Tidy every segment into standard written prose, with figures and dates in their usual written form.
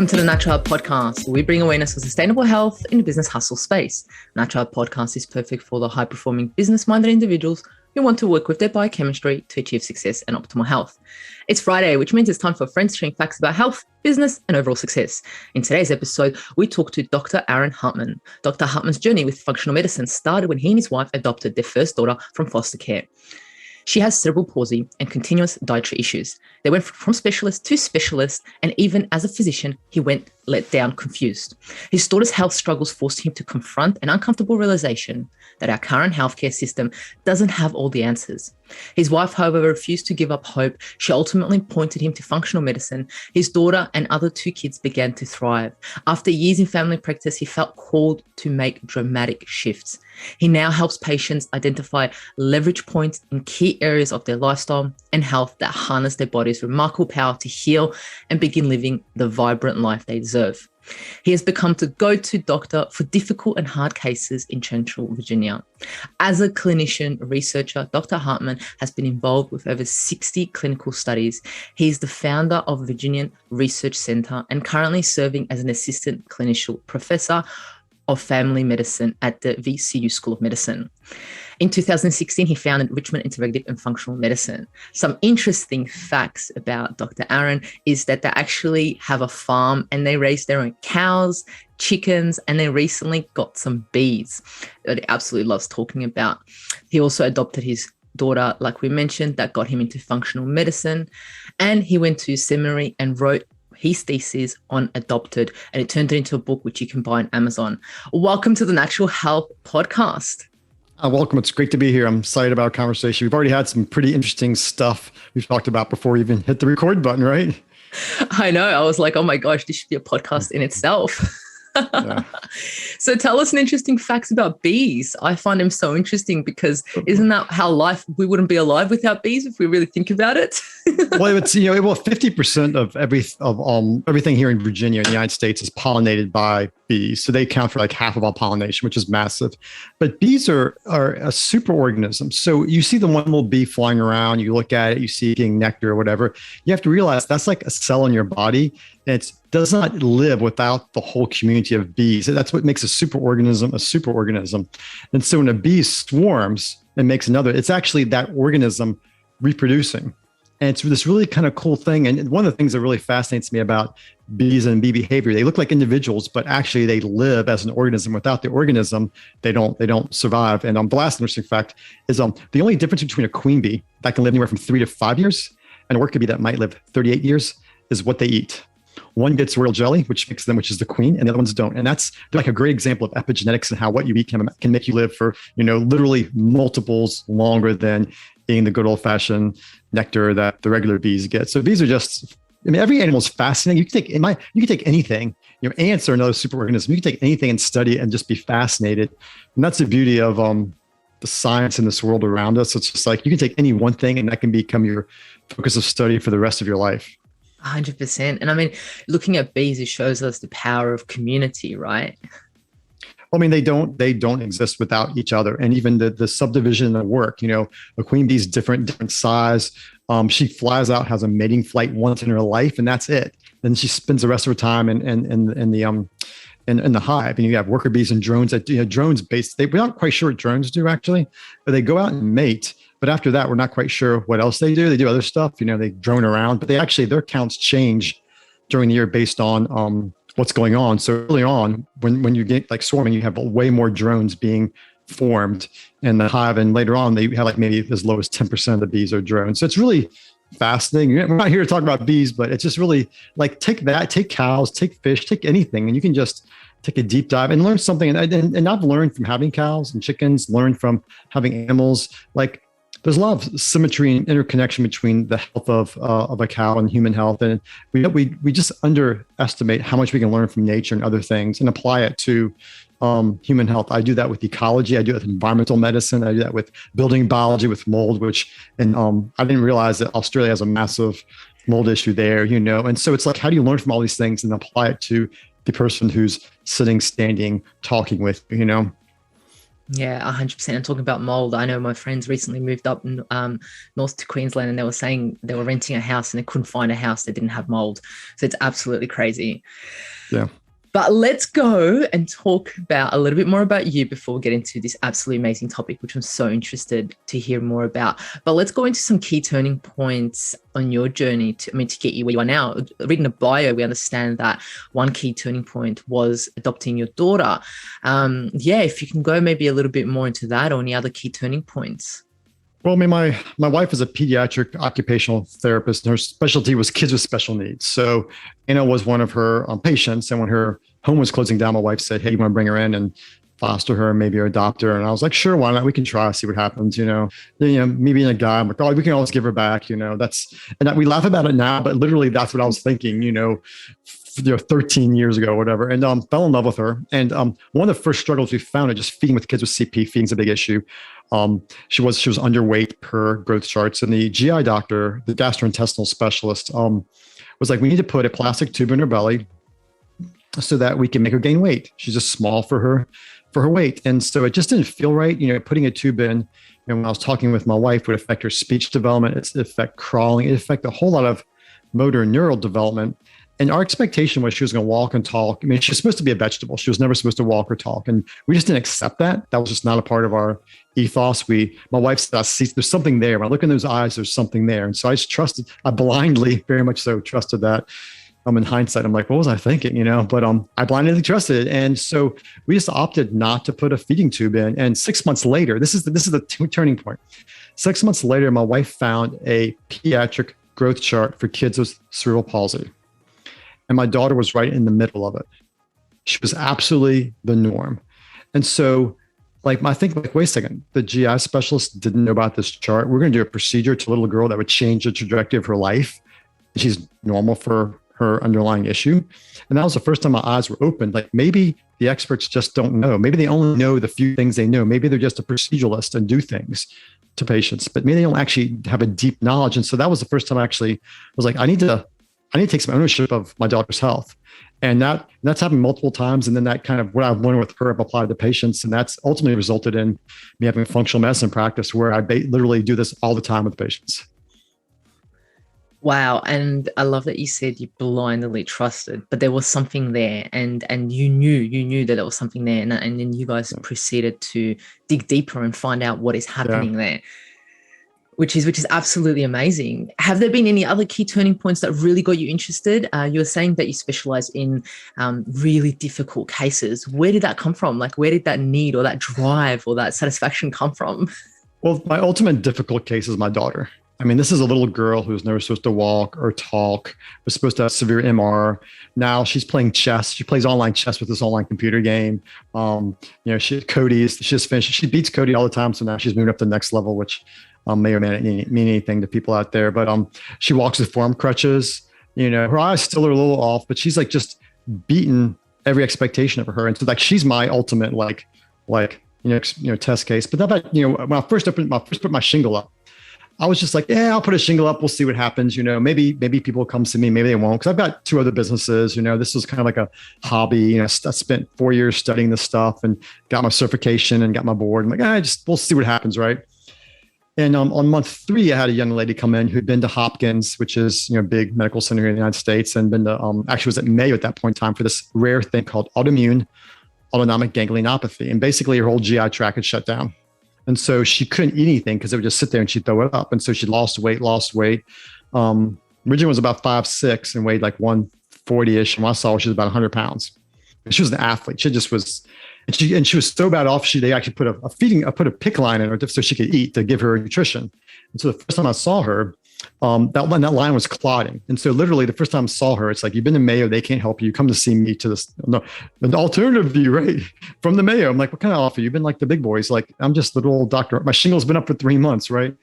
Welcome to the Natural Health Podcast, where we bring awareness of sustainable health in the business hustle space. Natural Health Podcast is perfect for the high-performing business-minded individuals who want to work with their biochemistry to achieve success and optimal health. It's Friday, which means it's time for friends sharing facts about health, business, and overall success. In today's episode, we talk to Dr. Aaron Hartman. Dr. Hartman's journey with functional medicine started when he and his wife adopted their first daughter from foster care. She has cerebral palsy and continuous dietary issues. They went from specialist to specialist, and even as a physician, he went let down confused. His daughter's health struggles forced him to confront an uncomfortable realization that our current healthcare system doesn't have all the answers. His wife, however, refused to give up hope. She ultimately pointed him to functional medicine. His daughter and other two kids began to thrive. After years in family practice, he felt called to make dramatic shifts. He now helps patients identify leverage points in key areas of their lifestyle and health that harness their body's remarkable power to heal and begin living the vibrant life they deserve. He has become the go-to doctor for difficult and hard cases in Central Virginia. As a clinician researcher, Dr. Hartman has been involved with over 60 clinical studies. He is the founder of Virginian Research Center and currently serving as an assistant clinical professor of family medicine at the VCU School of Medicine. In 2016, he founded Richmond Integrative and Functional Medicine. Some interesting facts about Dr. Aaron is that they actually have a farm and they raise their own cows, chickens, and they recently got some bees that he absolutely loves talking about. He also adopted his daughter, like we mentioned, that got him into functional medicine. And he went to seminary and wrote his thesis on adopted, and it turned it into a book which you can buy on Amazon. Welcome to the Natural Health Podcast. Welcome. It's great to be here. I'm excited about our conversation. We've already had some pretty interesting stuff we've talked about before we even hit the record button, right? I know. I was like, oh my gosh, this should be a podcast in itself. Yeah. So tell us some interesting facts about bees. I find them so interesting because isn't that how we wouldn't be alive without bees if we really think about it? Well, it's 50% of everything here in Virginia in the United States is pollinated by bees. So they account for like half of all pollination, which is massive. But bees are a super organism. So you see the one little bee flying around, you look at it, you see it getting nectar or whatever. You have to realize that's like a cell in your body. And it does not live without the whole community of bees. That's what makes a superorganism a superorganism. And so when a bee swarms and makes another, it's actually that organism reproducing. And it's this really kind of cool thing. And one of the things that really fascinates me about bees and bee behavior, they look like individuals, but actually they live as an organism. Without the organism, they don't survive. And the last interesting fact is the only difference between a queen bee that can live anywhere from 3 to 5 years and a worker bee that might live 38 years is what they eat. One gets royal jelly, which is the queen, and the other ones don't. And they're like a great example of epigenetics and how what you eat can make you live for, literally multiples longer than eating the good old fashioned nectar that the regular bees get. So bees are just, every animal is fascinating. You can take anything. Ants are another superorganism. You can take anything and study it and just be fascinated. And that's the beauty of the science in this world around us. It's just like you can take any one thing and that can become your focus of study for the rest of your life. 100%. And looking at bees, it shows us the power of community, right? Well, they don't exist without each other. And even the subdivision of work, a queen bee is different size. She flies out, has a mating flight once in her life, and that's it. Then she spends the rest of her time in the hive. And you have worker bees and drones drones we're not quite sure what drones do actually, but they go out and mate. But after that, we're not quite sure what else they do. They do other stuff, they drone around, but their counts change during the year based on what's going on. So early on, when you get like swarming, you have way more drones being formed in the hive. And later on, they have like maybe as low as 10% of the bees are drones. So it's really fascinating. We're not here to talk about bees, but it's just really like take cows, take fish, take anything, and you can just take a deep dive and learn something. And I've learned from having cows and chickens, learned from having animals. Like there's a lot of symmetry and interconnection between the health of a cow and human health. And we just underestimate how much we can learn from nature and other things and apply it to human health. I do that with ecology. I do it with environmental medicine. I do that with building biology, with mold, I didn't realize that Australia has a massive mold issue there, And so it's like, how do you learn from all these things and apply it to the person who's sitting, standing, talking with, Yeah, 100%. And talking about mold, I know my friends recently moved up north to Queensland, and they were saying they were renting a house and they couldn't find a house that didn't have mold. So it's absolutely crazy. Yeah. But let's go and talk about a little bit more about you before we get into this absolutely amazing topic, which I'm so interested to hear more about. But let's go into some key turning points on your journey to get you where you are now. Reading a bio, we understand that one key turning point was adopting your daughter. If you can go maybe a little bit more into that or any other key turning points. Well, I mean, my wife is a pediatric occupational therapist, and her specialty was kids with special needs. So, was one of her patients. And when her home was closing down, my wife said, "Hey, you want to bring her in and foster her, maybe or adopt her?" And I was like, "Sure, why not? We can try, see what happens." Me being a guy, I'm like, "Oh, we can always give her back." We laugh about it now, but literally that's what I was thinking. 13 years ago, or whatever, and fell in love with her. And one of the first struggles we found, just feeding with kids with CP, feeding's a big issue. She was underweight per growth charts, and the GI doctor, the gastrointestinal specialist, was like, "We need to put a plastic tube in her belly so that we can make her gain weight. She's just small for her weight." And so it just didn't feel right. Putting a tube in, when I was talking with my wife, would affect her speech development, it affect crawling, it affect a whole lot of motor and neural development. And our expectation was she was going to walk and talk. I mean, she was supposed to be a vegetable. She was never supposed to walk or talk. And we just didn't accept that. That was just not a part of our ethos. My wife said, "I see there's something there. When I look in those eyes, there's something there." And so I blindly, very much so, trusted that. In hindsight, I'm like, what was I thinking? But I blindly trusted it. And so we just opted not to put a feeding tube in. And 6 months later, this is the turning point. 6 months later, my wife found a pediatric growth chart for kids with cerebral palsy. And my daughter was right in the middle of it. She was absolutely the norm. And so, I think, wait a second, the GI specialist didn't know about this chart. We're going to do a procedure to a little girl that would change the trajectory of her life. She's normal for her underlying issue. And that was the first time my eyes were opened. Maybe the experts just don't know. Maybe they only know the few things they know. Maybe they're just a proceduralist and do things to patients, but maybe they don't actually have a deep knowledge. And so that was the first time I actually was like, I need to take some ownership of my daughter's health. And that's happened multiple times. And then that kind of what I've learned with her, I've applied to patients. And that's ultimately resulted in me having a functional medicine practice where I literally do this all the time with patients. Wow. And I love that you said you blindly trusted, but there was something there, and you knew that there was something there. And then you guys proceeded to dig deeper and find out what is happening there. Which is absolutely amazing. Have there been any other key turning points that really got you interested? You were saying that you specialize in really difficult cases. Where did that come from? Where did that need or that drive or that satisfaction come from? Well, my ultimate difficult case is my daughter. I mean, this is a little girl who's never supposed to walk or talk, was supposed to have severe MR. Now she's playing chess. She plays online chess with this online computer game. She just finished. She beats Cody all the time. So now she's moving up to the next level, which may or may not mean anything to people out there. But she walks with forearm crutches. Her eyes still are a little off, but she's just beaten every expectation of her. And so she's my ultimate test case. But when I first put my shingle up, I was just like, yeah, I'll put a shingle up. We'll see what happens. Maybe people come to me, maybe they won't. Cause I've got 2 other businesses, this is kind of like a hobby. I spent 4 years studying this stuff and got my certification and got my board. I'm like, we'll see what happens. Right. And on month 3, I had a young lady come in who'd been to Hopkins, which is, a big medical center here in the United States, and been to, actually was at Mayo at that point in time for this rare thing called autoimmune autonomic ganglionopathy. And basically her whole GI tract had shut down. And so she couldn't eat anything because it would just sit there and she'd throw it up. And so she lost weight. Originally was about 5'6" and weighed 140-ish. And when I saw her, she was about 100 pounds. And she was an athlete. She just was, and she was so bad off. They actually put a PICC line in her so she could eat to give her nutrition. And so the first time I saw her, that line was clotting. And so literally the first time I saw her, it's like, you've been to Mayo, they can't help you. You come to see me to this, no, an alternative view, right? From the Mayo. I'm like, what kind of offer? You've been like the big boys. I'm just the little doctor. My shingle's been up for 3 months. Right.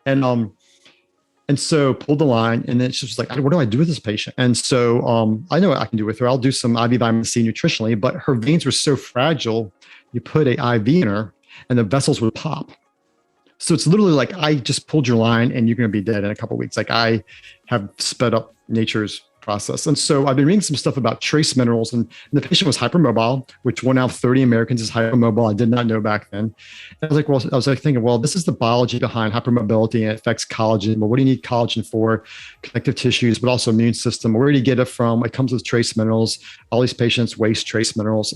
And so pulled the line, and then she was like, what do I do with this patient? And so I know what I can do with her. I'll do some IV vitamin C nutritionally, but her veins were so fragile. You put a IV in her and the vessels would pop. So it's literally I just pulled your line and you're going to be dead in a couple of weeks. I have sped up nature's process. And so I've been reading some stuff about trace minerals, and the patient was hypermobile, which 1 out of 30 Americans is hypermobile. I did not know back then. And I was like thinking, well, this is the biology behind hypermobility, and it affects collagen. Well, what do you need collagen for? Connective tissues, but also immune system. Where do you get it from? It comes with trace minerals. All these patients waste trace minerals.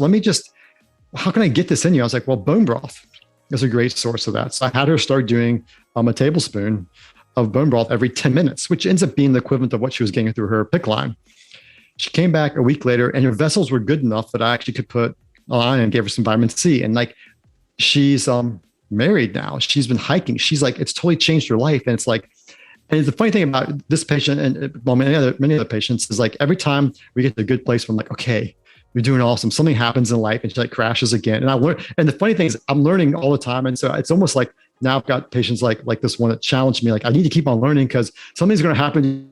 How can I get this in you? I was like, well, bone broth is a great source of that. So I had her start doing a tablespoon of bone broth every 10 minutes, which ends up being the equivalent of what she was getting through her PICC line. She came back a week later and her vessels were good enough that I actually could put on and gave her some vitamin C. And like, she's married now. She's been hiking. She's like, it's totally changed her life. And it's like, and the funny thing about this patient and many other patients is like, every time we get to a good place, I'm like, okay, you're doing awesome. Something happens in life and she like crashes again. And I learn, and the funny thing is I'm learning all the time. And so it's almost like now I've got patients like this one that challenged me. Like I need to keep on learning because something's going to happen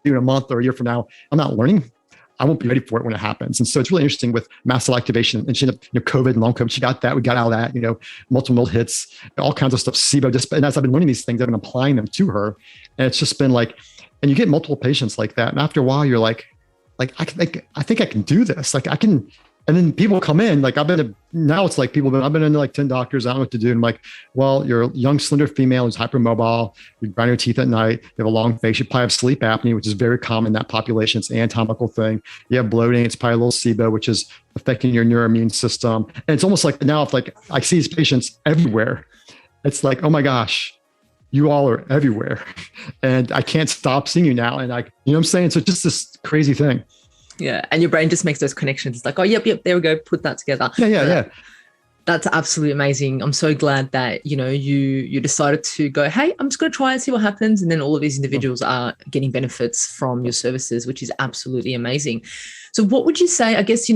in a month or a year from now. I'm not learning. I won't be ready for it when it happens. And so it's really interesting with mast cell activation. And she ended up, COVID and long COVID, she got that. We got out of that, multiple hits, all kinds of stuff, SIBO. And as I've been learning these things, I've been applying them to her. And it's just been like, and you get multiple patients like that. And after a while, you're like, I think I can do this. Like I can, and then people come in, like I've been into like 10 doctors. I don't know what to do. And I'm like, well, you're a young, slender female who's hypermobile. You grind your teeth at night. You have a long face. You probably have sleep apnea, which is very common in that population. It's an anatomical thing. You have bloating. It's probably a little SIBO, which is affecting your neuroimmune system. And it's almost like now if like I see these patients everywhere, it's like, oh my gosh, you all are everywhere. And I can't stop seeing you now. And you know what I'm saying? So just this crazy thing. Yeah. And your brain just makes those connections. It's like, oh, yep, there we go. Put that together. Yeah. That's absolutely amazing. I'm so glad that, you decided to go, hey, I'm just going to try and see what happens. And then all of these individuals are getting benefits from your services, which is absolutely amazing. So what would you say, I guess,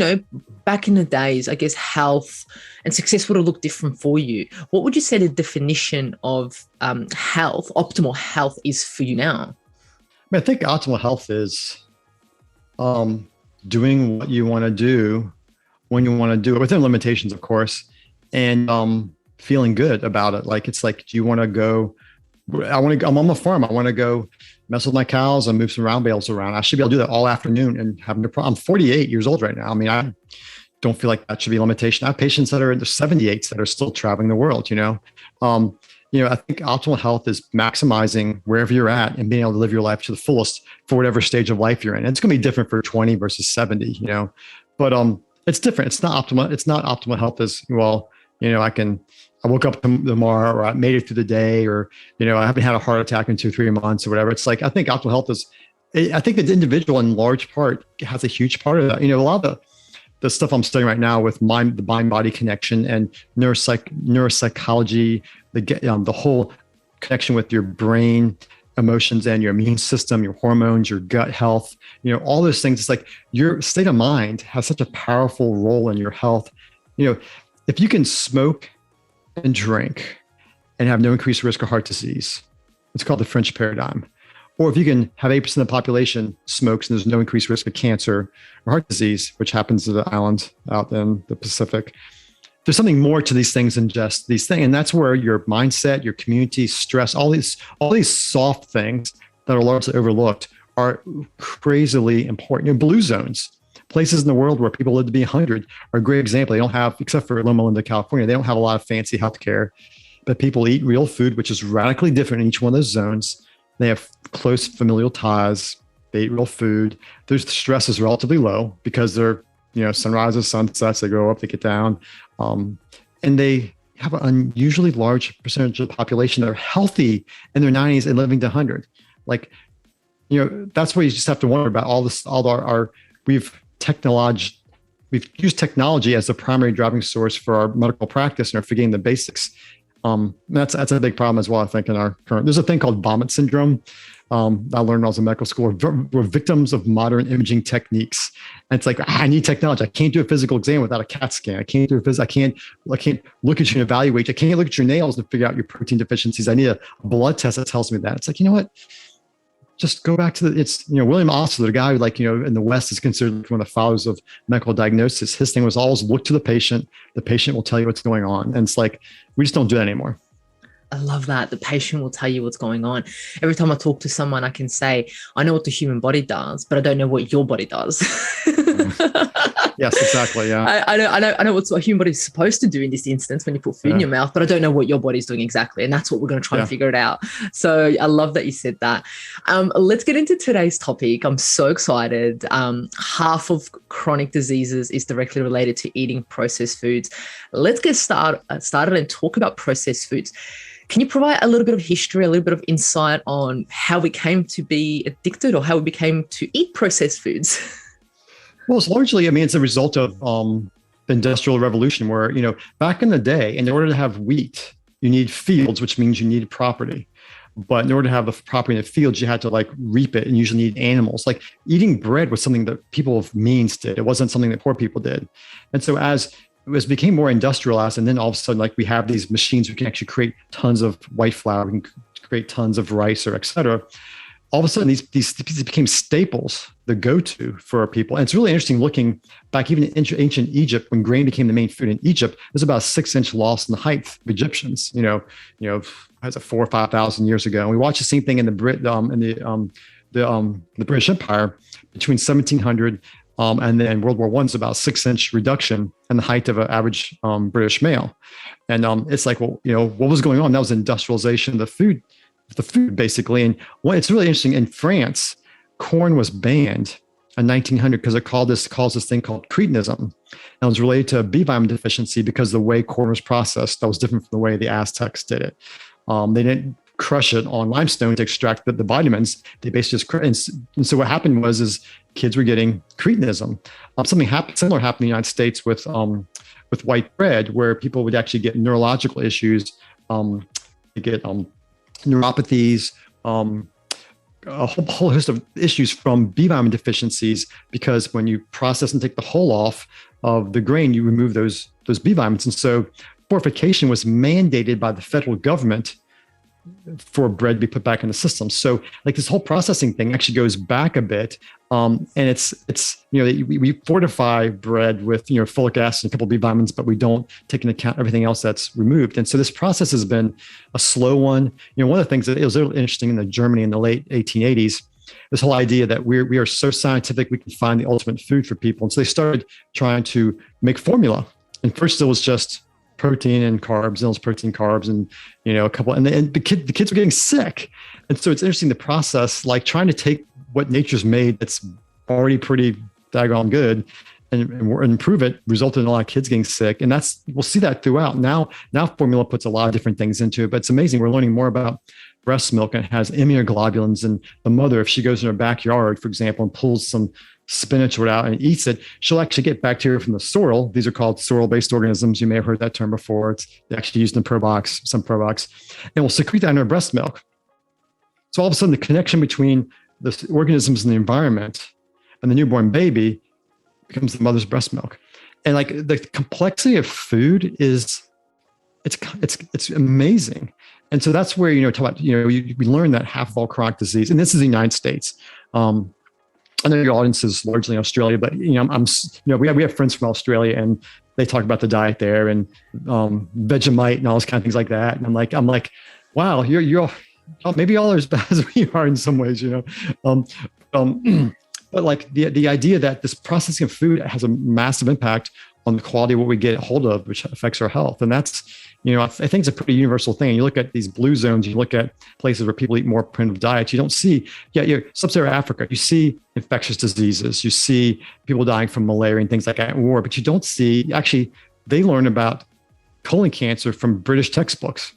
back in the days, I guess health and success would have looked different for you. What would you say the definition of health, optimal health is for you now? I think optimal health is doing what you want to do when you want to do it within limitations, of course, and feeling good about it. Like, it's like, do you want to go, I'm on the farm. I want to go mess with my cows and move some round bales around. I should be able to do that all afternoon and have no problem. I'm 48 years old right now. I mean, I don't feel like that should be a limitation. I have patients that are in their 78s that are still traveling the world, I think optimal health is maximizing wherever you're at and being able to live your life to the fullest for whatever stage of life you're in. And it's going to be different for 20 versus 70, but it's different. It's not optimal. It's not optimal health as well. I woke up tomorrow, or I made it through the day, or, I haven't had a heart attack in 2-3 months or whatever. It's like, I think optimal health I think the individual in large part has a huge part of that. A lot of the stuff I'm studying right now with the mind-body connection and neuropsychology, the whole connection with your brain, emotions, and your immune system, your hormones, your gut health, all those things. It's like your state of mind has such a powerful role in your health. If you can smoke and drink and have no increased risk of heart disease, it's called the French paradigm. Or if you can have 8% of the population smokes and there's no increased risk of cancer or heart disease, which happens to the island out in the Pacific, there's something more to these things than just these things. And that's where your mindset, your community, stress, all these soft things that are largely overlooked are crazily important. Blue zones, places in the world where people live to be 100 are a great example. They don't have, except for Loma Linda, California, they don't have a lot of fancy healthcare, but people eat real food, which is radically different in each one of those zones. They have close familial ties. They eat real food. Their stress is relatively low because they're, sunrises, sunsets, they go up, they get down. And they have an unusually large percentage of the population that are healthy in their 90s and living to 100. Like, that's where you just have to wonder about all this, we've used technology as the primary driving source for our medical practice and are forgetting the basics. That's a big problem as well, I think, in our current, there's a thing called vomit syndrome. I learned when I was in medical school. We're victims of modern imaging techniques. And it's like, I need technology. I can't do a physical exam without a CAT scan. I can't I can't look at you and evaluate you. I can't look at your nails and figure out your protein deficiencies. I need a blood test that tells me that. It's like, you know what? Just go back to William Osler, the guy who, in the West is considered one of the fathers of medical diagnosis. His thing was always look to the patient. The patient will tell you what's going on. And it's like, we just don't do that anymore. I love that. The patient will tell you what's going on. Every time I talk to someone, I can say, I know what the human body does, but I don't know what your body does. Yes, exactly. Yeah. I know what a human body is supposed to do in this instance when you put food in your mouth, but I don't know what your body's doing exactly. And that's what we're going to try and figure it out. So I love that you said that. Let's get into today's topic. I'm so excited. Half of chronic diseases is directly related to eating processed foods. Let's get started and talk about processed foods. Can you provide a little bit of history, a little bit of insight on how we came to be addicted or how we became to eat processed foods? Well, it's largely, it's a result of the Industrial Revolution where, back in the day, in order to have wheat, you need fields, which means you need property. But in order to have the property in the fields, you had to reap it and usually need animals. Like eating bread was something that people of means did. It wasn't something that poor people did. And so as it became more industrialized, and then all of a sudden, we have these machines, we can actually create tons of white flour, we can create tons of rice or et cetera. All of a sudden, these became staples, the go-to for our people. And it's really interesting looking back, even in ancient Egypt, when grain became the main food in Egypt, there's about a 6-inch loss in the height of Egyptians, as a 4,000 or 5,000 years ago. And we watched the same thing in the British Empire between 1700 and then World War I is about 6-inch reduction in the height of an average British male. And it's what was going on? That was industrialization of the food basically. And it's really interesting. In France, corn was banned in 1900 because it caused this thing called cretinism. And it was related to B vitamin deficiency because the way corn was processed, that was different from the way the Aztecs did it. They didn't crush it on limestone to extract the vitamins. They basically just, and so what happened was kids were getting cretinism. Something similar happened in the United States with white bread, where people would actually get neurological issues, they get neuropathies, a whole host of issues from B vitamin deficiencies, because when you process and take the hull off of the grain, you remove those B vitamins. And so fortification was mandated by the federal government for bread to be put back in the system. So this whole processing thing actually goes back a bit. And it's we fortify bread with, folic acid and a couple of B vitamins, but we don't take into account everything else that's removed. And so this process has been a slow one. One of the things that it was really interesting in Germany in the late 1880s, this whole idea that we are so scientific, we can find the ultimate food for people. And so they started trying to make formula. And first it was just protein and carbs, and a couple, and the kids were getting sick. And so it's interesting, the process, trying to take what nature's made that's already pretty daggone good and improve it, resulted in a lot of kids getting sick. And we'll see that throughout. Now formula puts a lot of different things into it, but it's amazing. We're learning more about breast milk, and it has immunoglobulins, and the mother, if she goes in her backyard, for example, and pulls some spinach out and eats it, she'll actually get bacteria from the sorrel. These are called sorrel-based organisms. You may have heard that term before. It's actually used in some probiotics, and will secrete that in her breast milk. So all of a sudden, the connection between the organisms in the environment and the newborn baby becomes the mother's breast milk. And the complexity of food is, it's amazing. And so that's where, talk about, we learn that half of all chronic disease, and this is the United States. I know your audience is largely Australia, but we have friends from Australia, and they talk about the diet there and Vegemite and all those kind of things like that. And I'm like, wow, you're maybe all as bad as we are in some ways, but the idea that this processing of food has a massive impact on the quality of what we get hold of, which affects our health. And that's, I think it's a pretty universal thing. You look at these blue zones, you look at places where people eat more primitive diets, you don't see, sub-Saharan Africa, you see infectious diseases, you see people dying from malaria and things like that in war, but you don't see, actually, they learn about colon cancer from British textbooks,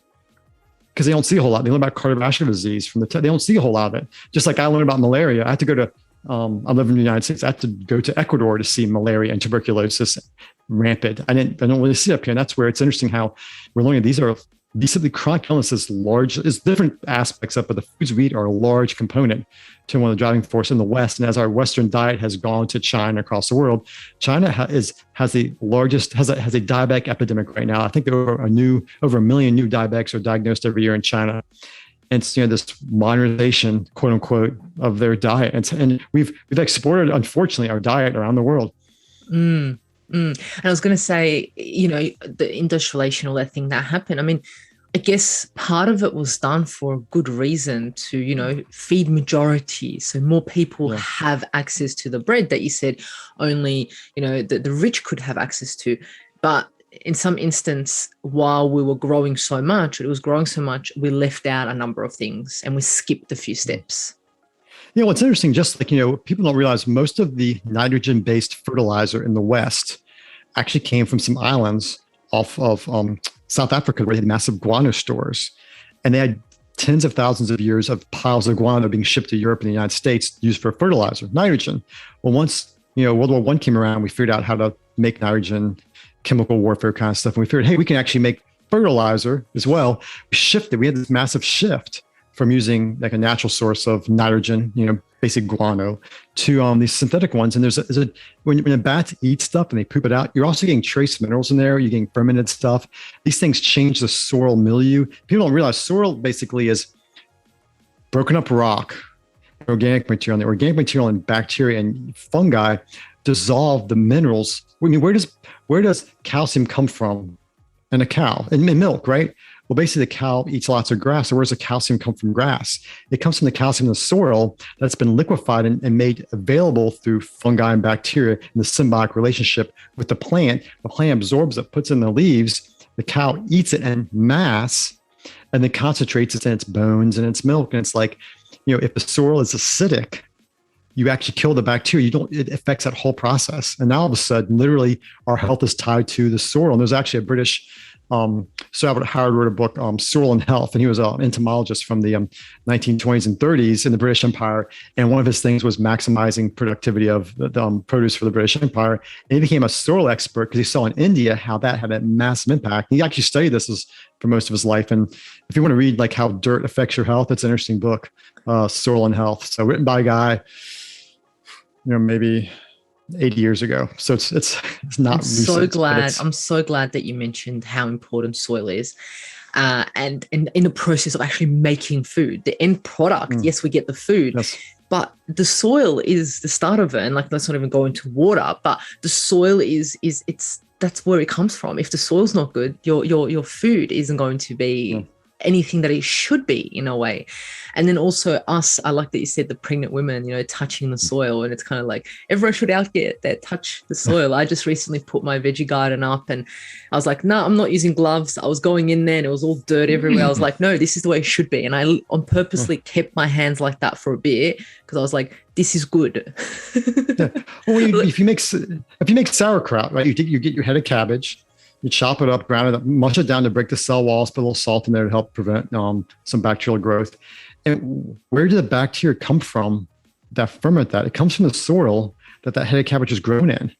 because they don't see a whole lot. They learn about cardiovascular disease from they don't see a whole lot of it. Just like I learned about malaria, I had to go to, I live in the United States. I had to go to Ecuador to see malaria and tuberculosis rampant. I don't really see it up here. And that's where it's interesting how we're learning these simply chronic illnesses, there's different aspects of it, but the foods we eat are a large component to one of the driving forces in the West. And as our Western diet has gone to China across the world, China has a diabetic epidemic right now. I think over 1 million new diabetics are diagnosed every year in China. And it's, this modernization, quote unquote, of their diet. And we've exported, unfortunately, our diet around the world. And I was going to say, the industrialization, all that thing that happened. I mean, I guess part of it was done for a good reason to, feed majority. So more people have access to the bread that you said only, the rich could have access to. But in some instance, while we were growing so much, we left out a number of things and we skipped a few steps. What's interesting, just like, people don't realize most of the nitrogen-based fertilizer in the West actually came from some islands off of South Africa where they had massive guano stores. And they had tens of thousands of years of piles of guano being shipped to Europe and the United States used for fertilizer, nitrogen. Well, once, World War I came around, we figured out how to make nitrogen, chemical warfare kind of stuff. And we figured, hey, we can actually make fertilizer as well. We shifted. We had this massive shift from using like a natural source of nitrogen, basic guano, to these synthetic ones. And when a bat eats stuff and they poop it out, you're also getting trace minerals in there. You're getting fermented stuff. These things change the soil milieu. People don't realize soil basically is broken up rock, organic material. And the organic material and bacteria and fungi dissolve the minerals. I mean, where does calcium come from in a cow? In milk, right? Well, basically, the cow eats lots of grass. So where does the calcium come from grass? It comes from the calcium in the soil that's been liquefied and made available through fungi and bacteria in the symbiotic relationship with the plant. The plant absorbs it, puts it in the leaves. The cow eats it en masse, and then concentrates it in its bones and its milk. And it's like, if the soil is acidic, you actually kill the bacteria. It affects that whole process. And now all of a sudden, literally, our health is tied to the soil. And there's actually a British Sir Albert Howard wrote a book, Soil and Health, and he was an entomologist from the 1920s and 30s in the British Empire. And one of his things was maximizing productivity of the produce for the British Empire. And he became a soil expert because he saw in India how that had a massive impact. And he actually studied this for most of his life. And if you want to read like how dirt affects your health, it's an interesting book, Soil and Health. So written by a guy, maybe 80 years ago. So it's not recent, I'm so glad that you mentioned how important soil is. And in the process of actually making food, the end product, yes, we get the food, but the soil is the start of it. And like, let's not even go into water, but the soil that's where it comes from. If the soil's not good, your food isn't going to be anything that it should be in a way. And then also I like that you said the pregnant women, touching the soil, and it's kind of like everyone should out there touch the soil. I just recently put my veggie garden up and I was like, no, I'm not using gloves. I was going in there and it was all dirt everywhere. I was like, no, this is the way it should be. And I on purposely kept my hands like that for a bit because I was like, this is good. Well, if you make sauerkraut, right, you get your head of cabbage, you chop it up, ground it up, mush it down to break the cell walls, put a little salt in there to help prevent some bacterial growth. And where did the bacteria come from that ferment that? It comes from the soil that head of cabbage is grown in.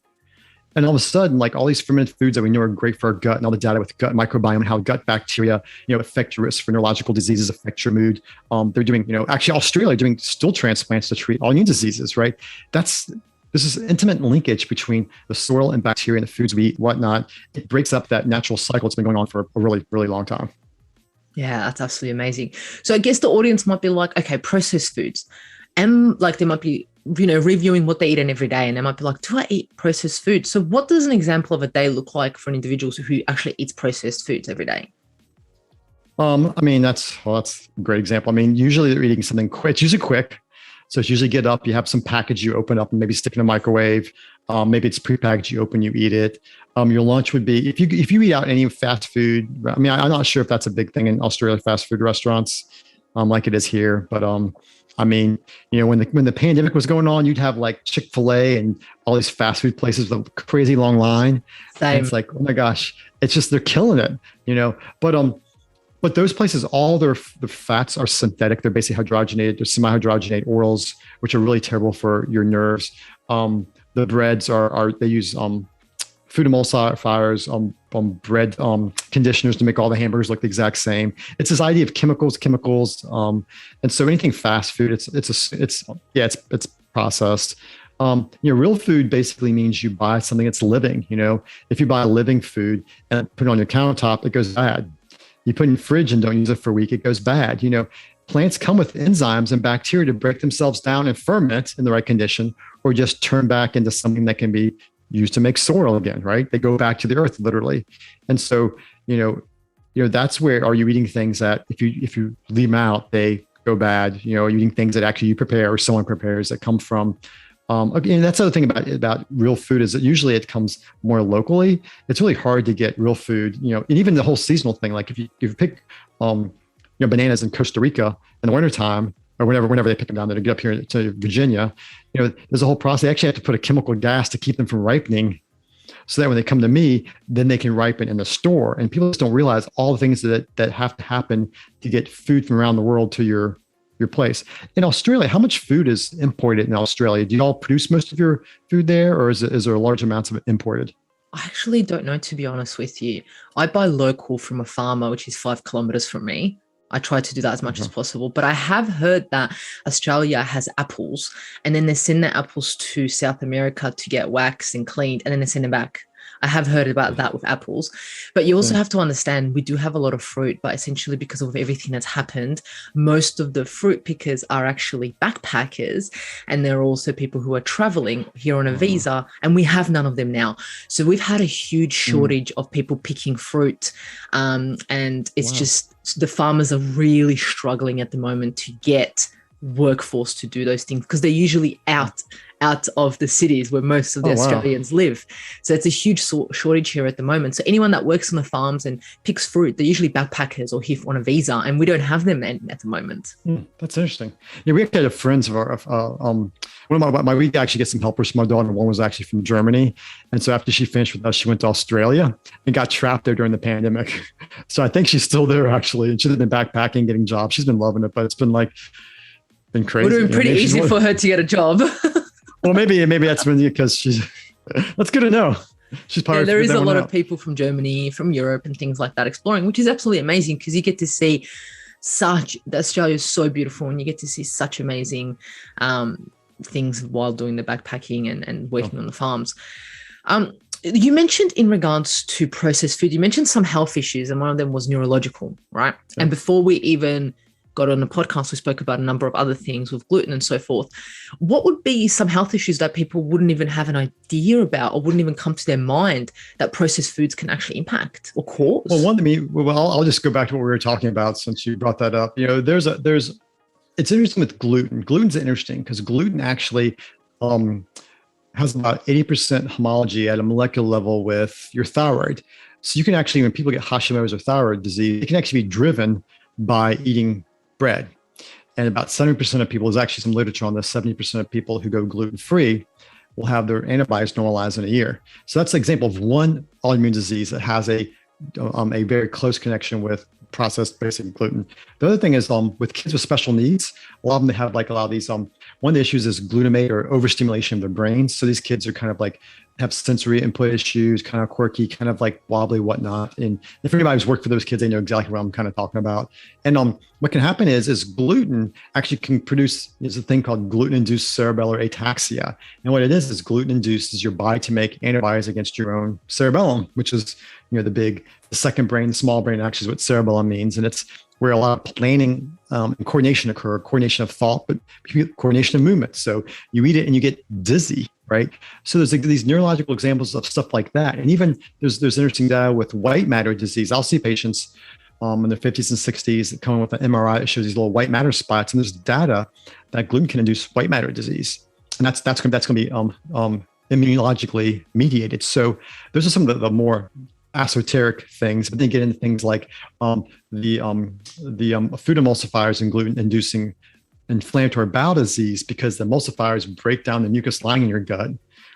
And all of a sudden, like all these fermented foods that we know are great for our gut and all the data with gut microbiome and how gut bacteria, affect your risk for neurological diseases, affect your mood. They're doing, actually Australia doing stool transplants to treat autoimmune diseases, right? This is intimate linkage between the soil and bacteria and the foods we eat, whatnot. It breaks up that natural cycle that's been going on for a really, really long time. Yeah, that's absolutely amazing. So I guess the audience might be like, okay, processed foods. And like they might be, reviewing what they eat every day. And they might be like, do I eat processed food? So what does an example of a day look like for an individual who actually eats processed foods every day? That's a great example. Usually they're eating something quick. It's usually quick. So it's usually get up, you have some package, you open up and maybe stick in a microwave. Maybe it's prepackaged, you open, you eat it. Your lunch would be, if you eat out any fast food, I'm not sure if that's a big thing in Australia, fast food restaurants, like it is here. But when the pandemic was going on, you'd have like Chick-fil-A and all these fast food places with a crazy long line. And it's like, oh my gosh, it's just, they're killing it, But those places, all the fats are synthetic. They're basically hydrogenated. They're semi-hydrogenated oils, which are really terrible for your nerves. The breads they use food emulsifiers, bread conditioners to make all the hamburgers look the exact same. It's this idea of chemicals, and so anything fast food, it's processed. Real food basically means you buy something that's living. If you buy a living food and put it on your countertop, it goes bad. You put it in your fridge and don't use it for a week, it goes bad. Plants come with enzymes and bacteria to break themselves down and ferment in the right condition, or just turn back into something that can be used to make soil again, right? They go back to the earth, literally. And so, that's where, are you eating things that if you leave them out, they go bad? Are you eating things that actually you prepare or someone prepares that come from, okay, and that's the other thing about real food is that usually it comes more locally. It's really hard to get real food, and even the whole seasonal thing. Like if you pick, bananas in Costa Rica in the wintertime, or whenever they pick them down there to get up here to Virginia, there's a whole process. They actually have to put a chemical gas to keep them from ripening, so that when they come to me, then they can ripen in the store. And people just don't realize all the things that have to happen to get food from around the world to your place. In Australia, how much food is imported in Australia? Do you all produce most of your food there, or is there large amounts of it imported? I actually don't know, to be honest with you. I buy local from a farmer, which is 5 kilometers from me. I try to do that as much as possible, but I have heard that Australia has apples, and then they send their apples to South America to get waxed and cleaned, and then they send them back. I have heard about that with apples, but you also have to understand we do have a lot of fruit, but essentially because of everything that's happened, most of the fruit pickers are actually backpackers, and there are also people who are traveling here on a visa, and we have none of them now. So we've had a huge shortage of people picking fruit, and it's just the farmers are really struggling at the moment to get workforce to do those things because they're usually out of the cities where most of the Australians live. So it's a huge shortage here at the moment. So anyone that works on the farms and picks fruit, they're usually backpackers or here on a visa, and we don't have them at the moment. That's interesting. Yeah, we actually had friends of our, one of my we actually get some helpers from my daughter. One was actually from Germany. And so after she finished with us, she went to Australia and got trapped there during the pandemic. So I think she's still there actually. And she's been backpacking, getting jobs. She's been loving it, but it's been been crazy. It would have been pretty easy for her to get a job. Well, maybe that's because that's good to know. She's part there is a lot of people from Germany, from Europe and things like that exploring, which is absolutely amazing because you get to see Australia is so beautiful, and you get to see such amazing things while doing the backpacking and working on the farms. You mentioned in regards to processed food, you mentioned some health issues, and one of them was neurological, right? Yeah. And before we even got on the podcast, we spoke about a number of other things with gluten and so forth. What would be some health issues that people wouldn't even have an idea about or wouldn't even come to their mind that processed foods can actually impact or cause? Well, I'll just go back to what we were talking about since you brought that up. It's interesting with gluten. Gluten's interesting because gluten actually has about 80% homology at a molecular level with your thyroid. So you can actually, when people get Hashimoto's or thyroid disease, it can actually be driven by eating bread. And about 70% of people, there's actually some literature on this, 70% of people who go gluten-free will have their antibodies normalized in a year. So that's an example of one autoimmune disease that has a very close connection with processed basic gluten. The other thing is with kids with special needs, a lot of them they have a lot of these, one of the issues is glutamate or overstimulation of their brains. So these kids are kind of have sensory input issues, kind of quirky, kind of wobbly, whatnot. And if anybody's worked for those kids, they know exactly what I'm kind of talking about. And what can happen is gluten actually can produce, there's a thing called gluten-induced cerebellar ataxia. And what it is gluten induces your body to make antibodies against your own cerebellum, which is, the second brain, the small brain actually is what cerebellum means. And it's where a lot of planning and coordination occur, coordination of thought, but coordination of movement. So you eat it and you get dizzy, right? So there's these neurological examples of stuff like that. And even there's interesting data with white matter disease. I'll see patients in their 50s and 60s that come in with an MRI that shows these little white matter spots. And there's data that gluten can induce white matter disease. And that's going to be immunologically mediated. So those are some of the more esoteric things, but then get into things like the food emulsifiers and gluten inducing inflammatory bowel disease, because the emulsifiers break down the mucus lining in your gut,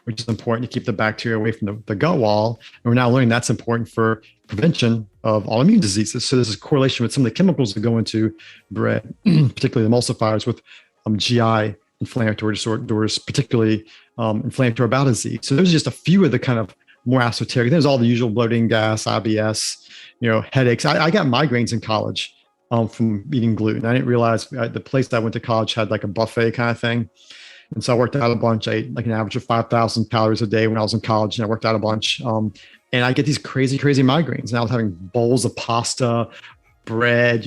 which is important to keep the bacteria away from the gut wall. And we're now learning that's important for prevention of autoimmune diseases. So there's a correlation with some of the chemicals that go into bread, particularly the emulsifiers, with GI inflammatory disorders, particularly inflammatory bowel disease. So those are just a few of the kind of more esoteric. There's all the usual bloating, gas, IBS, headaches. I got migraines in college from eating gluten. I didn't realize the place that I went to college had a buffet kind of thing. And so I worked out a bunch. I ate an average of 5,000 calories a day when I was in college, and I worked out a bunch. And I get these crazy migraines. And I was having bowls of pasta, bread,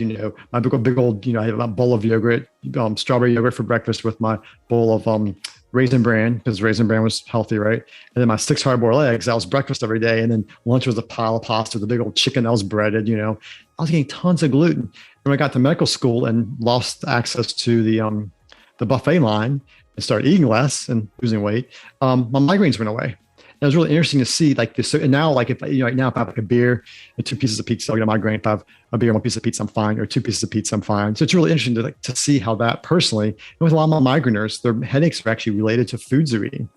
my big old, I have a bowl of yogurt, strawberry yogurt for breakfast with my bowl of Raisin Bran, because Raisin Bran was healthy, right? And then my 6 hard-boiled eggs, that was breakfast every day. And then lunch was a pile of pasta with a big old chicken that was breaded, I was getting tons of gluten. And when I got to medical school and lost access to the buffet line and started eating less and losing weight, my migraines went away. And it was really interesting to see like this. And now, like if right now, if I have like a beer and 2 pieces of pizza, I'll get a migraine. If I have a beer and 1 piece of pizza, I'm fine. Or 2 pieces of pizza, I'm fine. So it's really interesting to see how that personally, and with a lot of my migraineurs, their headaches are actually related to foods they're eating.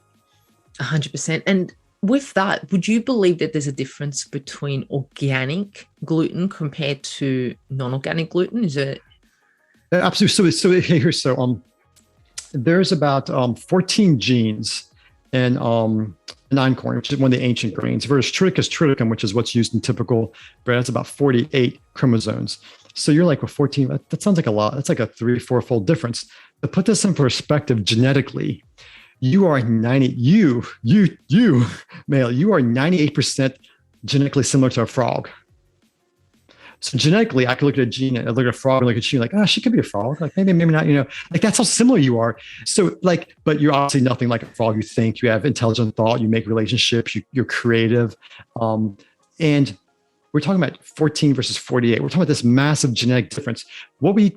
100%. And with that, would you believe that there's a difference between organic gluten compared to non-organic gluten? Is it? Absolutely. There's about 14 genes in einkorn, which is one of the ancient grains, versus triticum, which is what's used in typical bread. It's about 48 chromosomes. So you're like, well, 14, that sounds like a lot. That's like a 3-4-fold difference. To put this in perspective genetically, you are 98% genetically similar to a frog. So genetically, I could look at a gene, I look at a frog, and look at you, like, she could be a frog. Like maybe not, like that's how similar you are. So like, but you're obviously nothing like a frog. You think, you have intelligent thought, you make relationships, you're creative. And we're talking about 14 versus 48. We're talking about this massive genetic difference. What we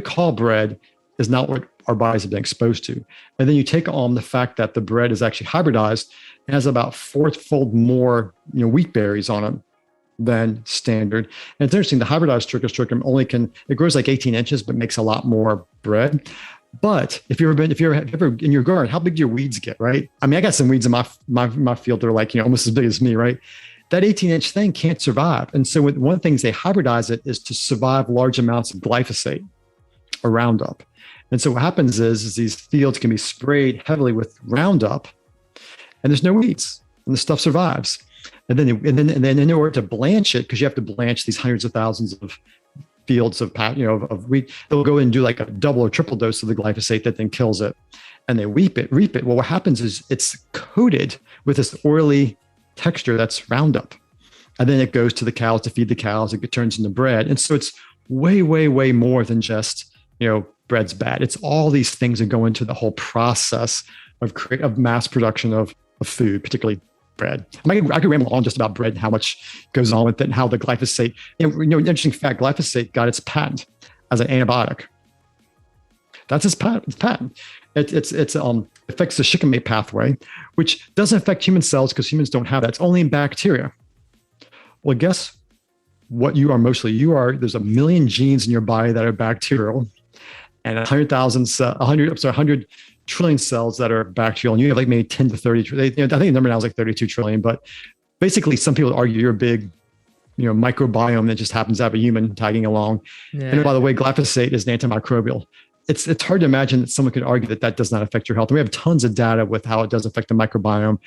call bread is not what our bodies have been exposed to. And then you take on the fact that the bread is actually hybridized and has about 4-fold more, wheat berries on it than standard. And it's interesting, the hybridized triticum it grows like 18 inches, but makes a lot more bread. But if you've ever in your garden, how big do your weeds get, right? I mean, I got some weeds in my field. They're like, almost as big as me, right? That 18-inch thing can't survive. And so one of the things they hybridize it is to survive large amounts of glyphosate or Roundup. And so what happens is these fields can be sprayed heavily with Roundup and there's no weeds and the stuff survives. And then in order to blanch it, because you have to blanch these hundreds of thousands of fields of wheat, they'll go and do like a double or triple dose of the glyphosate that then kills it. And they reap it. Well, what happens is it's coated with this oily texture that's Roundup. And then it goes to the cows to feed the cows. It turns into bread. And so it's way, way, way more than just, bread's bad. It's all these things that go into the whole process of mass production of food, particularly bread. I could ramble on just about bread and how much goes on with it and how the glyphosate, interesting fact, glyphosate got its patent as an antibiotic. That's its patent. It affects the shikimate pathway, which doesn't affect human cells because humans don't have that. It's only in bacteria. Well, guess what you are mostly? There's 1 million genes in your body that are bacterial and 100 trillion cells that are bacterial, and you have like maybe 10 to 30. I think the number now is like 32 trillion, but basically some people argue you're a big, microbiome that just happens to have a human tagging along. Yeah. And by the way, glyphosate is an antimicrobial. It's hard to imagine that someone could argue that does not affect your health. And we have tons of data with how it does affect the microbiome,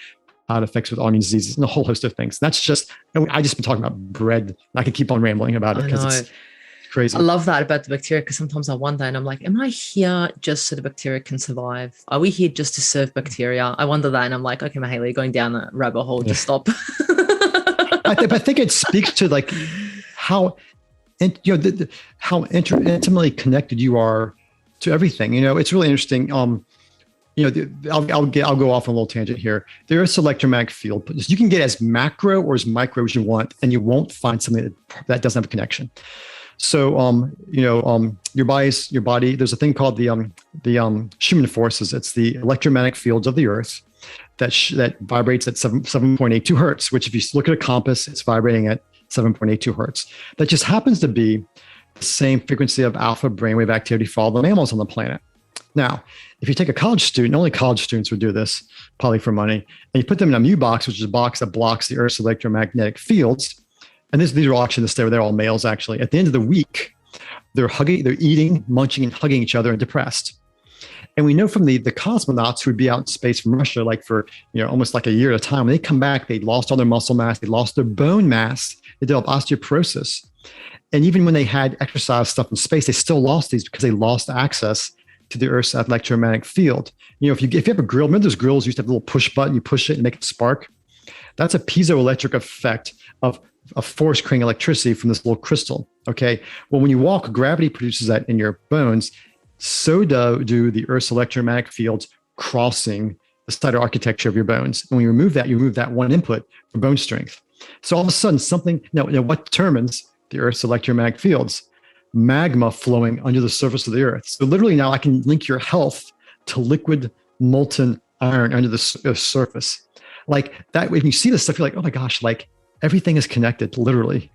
how it affects with autoimmune diseases, and a whole host of things. That's just, I just been talking about bread. I can keep on rambling about it because it's crazy. I love that about the bacteria, because sometimes I wonder and I'm like, am I here just so the bacteria can survive? Are we here just to serve bacteria? I wonder that, and I'm like, okay, Mahaley, going down a rabbit hole, just stop. I think it speaks to like how intimately connected you are to everything. It's really interesting. I'll go off on a little tangent here. There is electromagnetic field, but you can get as macro or as micro as you want, and you won't find something that doesn't have a connection. So, your body, there's a thing called the Schumann forces. It's the electromagnetic fields of the earth that vibrates at 7.82 hertz, which if you look at a compass, it's vibrating at 7.82 hertz. That just happens to be the same frequency of alpha brainwave activity for all the mammals on the planet. Now, if you take a college student, only college students would do this, probably for money, and you put them in a mu box, which is a box that blocks the Earth's electromagnetic fields. And these are all actually they're all males actually. At the end of the week, they're eating, munching, and hugging each other and depressed. And we know from the cosmonauts who would be out in space from Russia, like for almost like a year at a time, when they come back, they lost all their muscle mass, they lost their bone mass, they developed osteoporosis. And even when they had exercise stuff in space, they still lost these because they lost access to the Earth's electromagnetic field. If you have a grill, remember those grills used to have a little push button, you push it and make it spark? That's a piezoelectric effect of force creating electricity from this little crystal. Okay. Well, when you walk, gravity produces that in your bones. So do the Earth's electromagnetic fields crossing the cytoarchitecture of your bones. And when you remove that, you remove that one input for bone strength. So all of a sudden, something, what determines the Earth's electromagnetic fields? Magma flowing under the surface of the Earth. So literally now I can link your health to liquid molten iron under the surface. Like that, when you see this stuff, you're like, oh my gosh, like everything is connected literally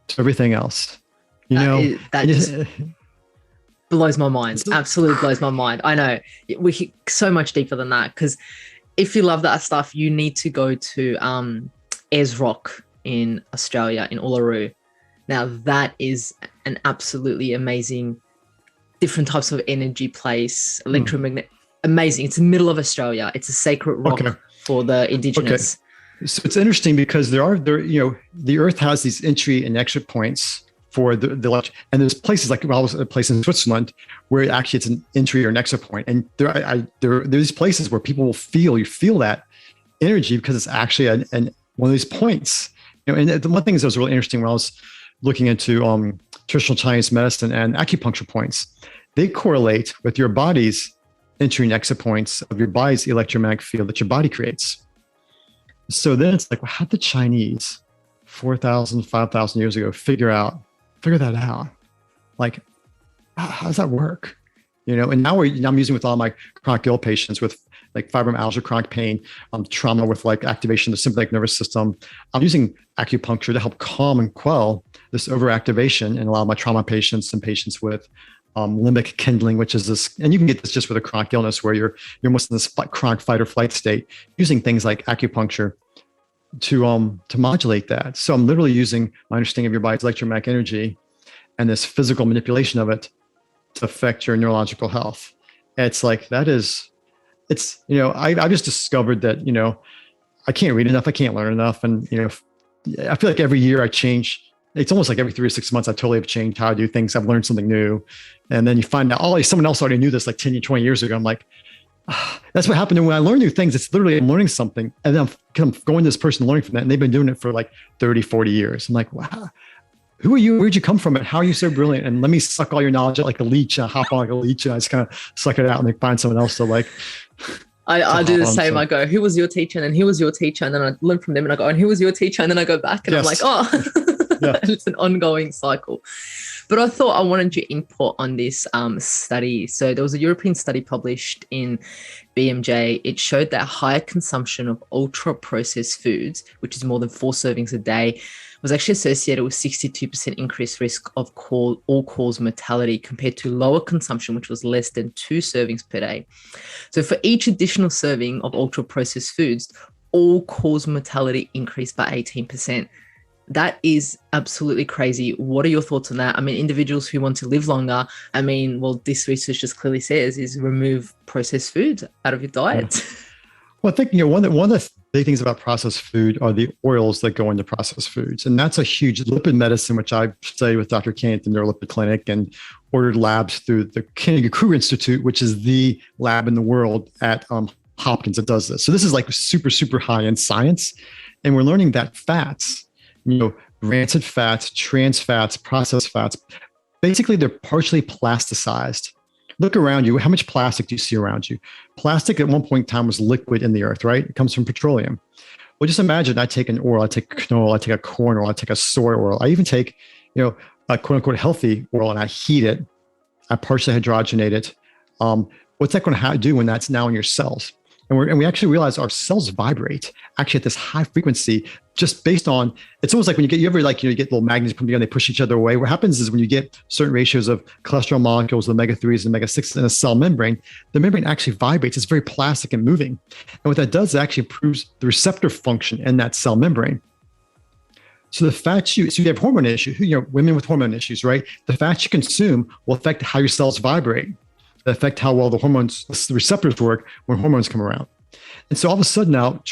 to everything else. That just blows my mind. Absolutely blows my mind. I know we're so much deeper than that, because if you love that stuff, you need to go to Eezrock in Australia, in Uluru. Now that is an absolutely amazing, different types of energy place, electromagnetic, amazing. It's the middle of Australia. It's a sacred rock for the indigenous. Okay. So it's interesting because the Earth has these entry and exit points for the and there's places like, well, a place in Switzerland where actually it's an entry or an exit point. And there's places where people will feel that energy because it's actually one of these points. And the one thing that was really interesting when I was looking into traditional Chinese medicine and acupuncture points, they correlate with your body's entry and exit points of your body's electromagnetic field that your body creates. So then it's like, well, how did the Chinese 4,000, 5,000 years ago figure that out? Like, how does that work? And now I'm using with all my chronic ill patients with like fibromyalgia, chronic pain, trauma with like activation of the sympathetic nervous system. I'm using acupuncture to help calm and quell this overactivation in a lot of my trauma patients and patients with limbic kindling, which is this, and you can get this just with a chronic illness where you're almost in this chronic fight or flight state, using things like acupuncture to modulate that. So I'm literally using my understanding of your body's electromagnetic energy and this physical manipulation of it to affect your neurological health. And it's like, I just discovered that, I can't read enough, I can't learn enough. And, I feel like every year I change. It's almost like every 3 or 6 months, I totally have changed how I do things. I've learned something new. And then you find out, someone else already knew this like 10, 20 years ago. I'm like, that's what happened. And when I learn new things, it's literally I'm learning something. And then I'm going to this person learning from that. And they've been doing it for like 30, 40 years. I'm like, wow, who are you? Where'd you come from? And how are you so brilliant? And let me suck all your knowledge out like a leech. And I hop on like a leech and I just kind of suck it out and then find someone else to like. I do the same. I go, who was your teacher? And then who was your teacher? And then I learn from them and I go, and who was your teacher? And then I go back and I'm like, oh, it's an ongoing cycle. But I thought I wanted your input on this study. So there was a European study published in BMJ. It showed that higher consumption of ultra processed foods, which is more than 4 servings a day, was actually associated with 62% increased risk of all-cause mortality compared to lower consumption, which was less than 2 servings per day. So for each additional serving of ultra-processed foods, all-cause mortality increased by 18%. That is absolutely crazy. What are your thoughts on that? I mean, individuals who want to live longer, this research just clearly says is remove processed foods out of your diet. Yeah. Well, I think, one of the big things about processed food are the oils that go into processed foods. And that's a huge lipid medicine, which I studied with Dr. Kane at the Neurolipid Clinic and ordered labs through the Koenig-Kruger Institute, which is the lab in the world at Hopkins that does this. So this is like super, super high end science. And we're learning that fats, rancid fats, trans fats, processed fats, basically they're partially plasticized. Look around you. How much plastic do you see around you? Plastic at one point in time was liquid in the earth, right? It comes from petroleum. Well, just imagine I take an oil, I take canola, I take a corn oil, I take a soy oil. I even take, a quote unquote healthy oil and I heat it. I partially hydrogenate it. What's that going to do when that's now in your cells? And we actually realize our cells vibrate actually at this high frequency, just based on, it's almost like when you get little magnets come together and they push each other away. What happens is when you get certain ratios of cholesterol molecules, the omega-3s and omega-6s in a cell membrane, the membrane actually vibrates. It's very plastic and moving. And what that does, it actually improves the receptor function in that cell membrane. So the fats you have hormone issues, women with hormone issues, right? The fats you consume will affect how your cells vibrate. That affect how well the receptors work when hormones come around. And so all of a sudden now,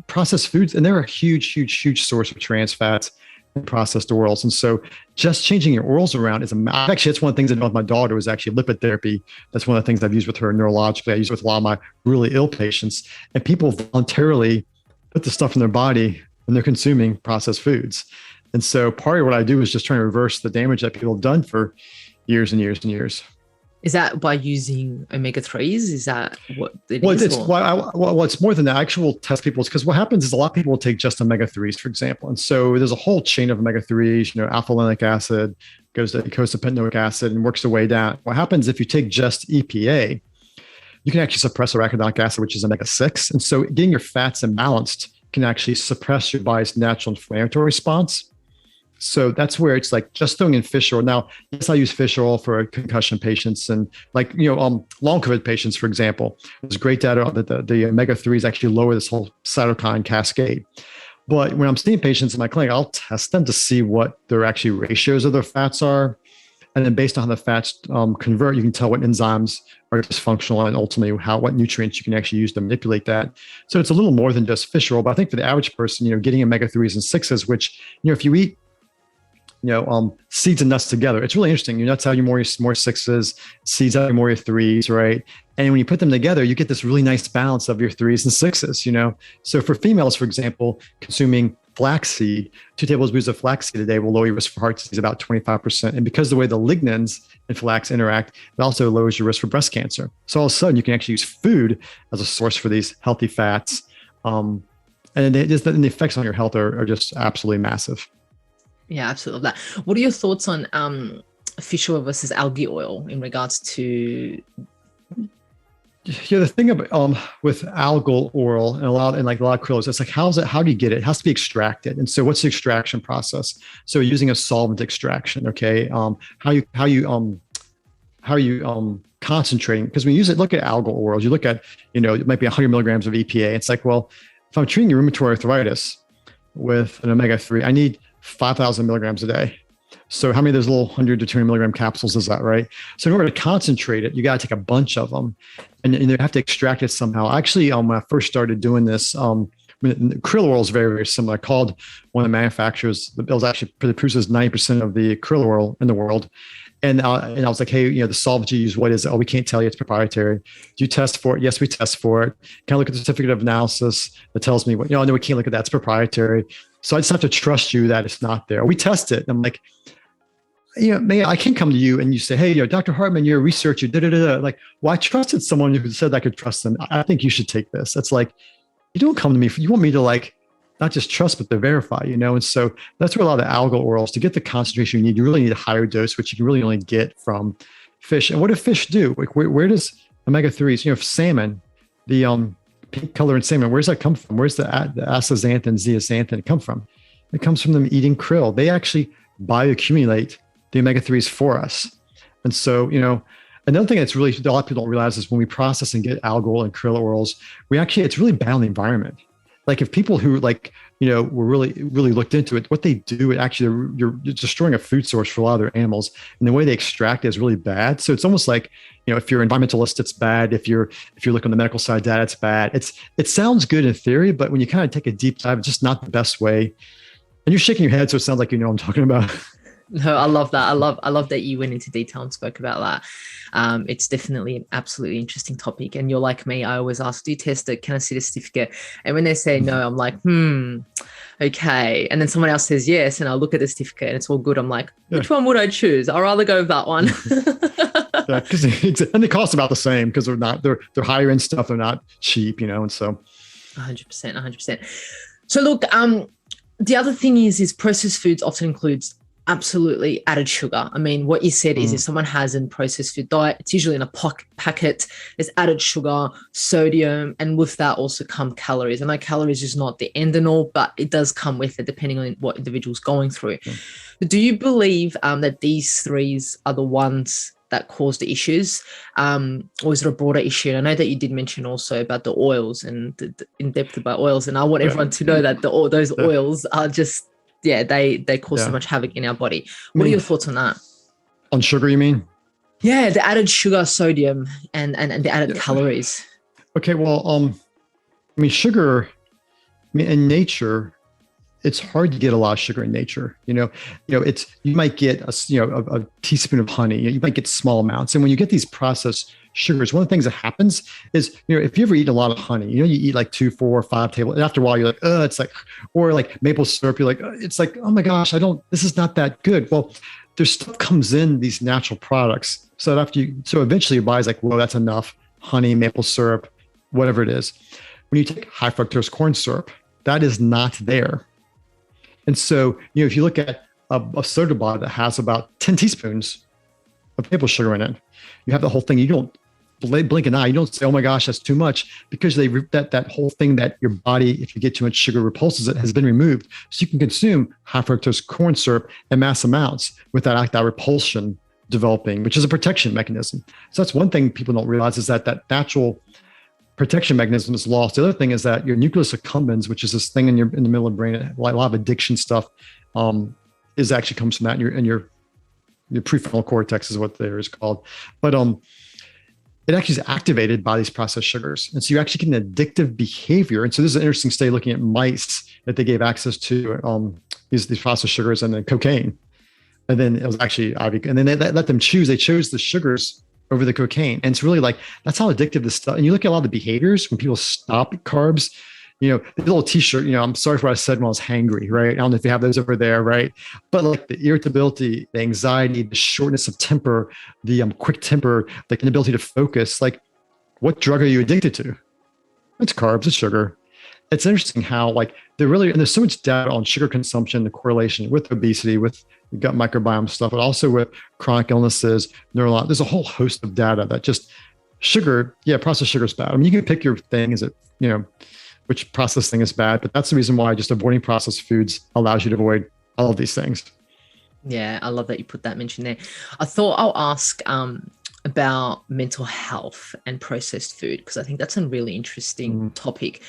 processed foods, and they're a huge, huge, huge source of trans fats and processed oils. And so just changing your oils around is actually, that's one of the things I know with my daughter was actually lipid therapy. That's one of the things I've used with her neurologically. I use it with a lot of my really ill patients, and people voluntarily put the stuff in their body when they're consuming processed foods. And so part of what I do is just trying to reverse the damage that people have done for years and years and years. Is that by using omega-3s? Is that what it Well, is? it's more than the actual test people. Because what happens is a lot of people will take just omega-3s, for example. And so there's a whole chain of omega-3s, alpha linoleic acid goes to eicosapentaenoic acid and works their way down. What happens if you take just EPA, you can actually suppress arachidonic acid, which is omega-6. And so getting your fats imbalanced can actually suppress your body's natural inflammatory response. So that's where it's like just throwing in fish oil. Now, yes, I use fish oil for concussion patients and long COVID patients, for example. There's great data that the omega-3s actually lower this whole cytokine cascade. But when I'm seeing patients in my clinic, I'll test them to see what their actually ratios of their fats are. And then based on how the fats convert, you can tell what enzymes are dysfunctional and ultimately what nutrients you can actually use to manipulate that. So it's a little more than just fish oil. But I think for the average person, getting omega-3s and 6s, which, if you eat seeds and nuts together, it's really interesting. Your nuts have more 6s, seeds have more 3s, right? And when you put them together, you get this really nice balance of your 3s and 6s, So for females, for example, consuming flaxseed, 2 tablespoons of flaxseed a day will lower your risk for heart disease about 25%. And because of the way the lignans in flax interact, it also lowers your risk for breast cancer. So all of a sudden, you can actually use food as a source for these healthy fats. And the effects on your health are just absolutely massive. Yeah, absolutely. What are your thoughts on fish oil versus algae oil in regards to? Yeah, the thing about with algal oil and a lot of krill is it's like how do you get it? It has to be extracted. And so what's the extraction process? So using a solvent extraction, okay? How are you concentrating? Because when you look at algal oils, you look at, it might be 100 milligrams of EPA. It's like, well, if I'm treating rheumatoid arthritis with an omega-3, I need 5,000 milligrams a day. So how many of those little 100 to 200 milligram capsules is that, right? So in order to concentrate it, you got to take a bunch of them and you have to extract it somehow. Actually, when I first started doing this, krill oil is very, very similar. I called one of the manufacturers, it was actually produces 90% of the krill oil in the world. And I was like, hey, the solvent you use, what is it? Oh, we can't tell you, it's proprietary. Do you test for it? Yes, we test for it. Can I look at the certificate of analysis that tells me what, no, we can't look at that, it's proprietary. So I just have to trust you that it's not there. We test it. I'm like, man, I can come to you and you say, hey, Dr. Hartman, you're a researcher, Like, well, I trusted someone who said I could trust them. I think you should take this. It's like, you don't come to me, you want me to not just trust, but to verify, And so that's where a lot of the algal oils, to get the concentration you need, you really need a higher dose, which you can really only get from fish. And what do fish do? Like, where does omega-3s, salmon, the pink color in salmon, where's that come from? Where's the astaxanthin, zeaxanthin come from? It comes from them eating krill. They actually bioaccumulate the omega-3s for us. And so, another thing that's really, a lot of people don't realize is when we process and get algal and krill oils, it's really bad on the environment. Like if people who were really, really looked into it, what they do, you're destroying a food source for a lot of their animals, and the way they extract it is really bad. So it's almost like, if you're environmentalist, it's bad. If you look on the medical side data, it's bad. It sounds good in theory, but when you kind of take a deep dive, it's just not the best way. And you're shaking your head, so it sounds like you know what I'm talking about. No, I love that. I love that you went into detail and spoke about that. It's definitely an absolutely interesting topic. And you're like me, I always ask, do you test it? Can I see the certificate? And when they say no, I'm like, okay. And then someone else says yes, and I look at the certificate and it's all good. I'm like, which one would I choose? I'd rather go with that one. Yeah, and they cost about the same because they're higher end stuff. They're not cheap, and so 100%. So look, the other thing is processed foods often includes absolutely added sugar. I mean, what you said is if someone has a processed food diet, it's usually in a packet, there's added sugar, sodium, and with that also come calories. And calories is not the end and all, but it does come with it depending on what individual's going through. But do you believe that these threes are the ones that cause the issues, or is it a broader issue? And I know that you did mention also about the oils and the in-depth about oils, and I want everyone to know that those oils are just they cause so much havoc in our body. What are your thoughts on that? On sugar, you mean? Yeah, the added sugar, sodium, and the added calories. Okay, well, sugar, in nature, it's hard to get a lot of sugar in nature. It's, you might get a teaspoon of honey. You might get small amounts, and when you get these processed sugars, one of the things that happens is, if you ever eat a lot of honey, you eat like 2, 4, 5 tablespoons, and after a while you're like, it's like, or like maple syrup, you're like, it's like, oh my gosh, this is not that good. Well, there's stuff comes in these natural products. So so eventually your body's like, well, that's enough. Honey, maple syrup, whatever it is. When you take high fructose corn syrup, that is not there. And so, if you look at a soda bottle that has about 10 teaspoons of maple sugar in it, you have the whole thing. You don't blink an eye. You don't say, oh my gosh, that's too much, because that whole thing that your body, if you get too much sugar, repulses it, has been removed. So you can consume high fructose corn syrup in mass amounts without that repulsion developing, which is a protection mechanism. So that's one thing people don't realize, is that natural protection mechanism is lost. The other thing is that your nucleus accumbens, which is this thing in the middle of the brain, like a lot of addiction stuff, is actually comes from that. And your prefrontal cortex is what there is called. But it actually is activated by these processed sugars. And so you actually get an addictive behavior. And so this is an interesting study looking at mice that they gave access to these processed sugars and then cocaine. And then it was actually IV. And then they let them choose. They chose the sugars over the cocaine. And it's really like, that's how addictive this stuff. And you look at a lot of the behaviors when people stop carbs, the little t-shirt, I'm sorry for what I said when I was hangry, right? I don't know if you have those over there, right? But like the irritability, the anxiety, the shortness of temper, the quick temper, the inability to focus, like, what drug are you addicted to? It's carbs, it's sugar. It's interesting how and there's so much data on sugar consumption, the correlation with obesity, with the gut microbiome stuff, but also with chronic illnesses, there's a whole host of data that just sugar, processed sugar is bad. I mean, you can pick your thing, is it, which processed thing is bad, but that's the reason why just avoiding processed foods allows you to avoid all of these things. Yeah, I love that you put that mention there. I thought I'll ask about mental health and processed food, because I think that's a really interesting topic.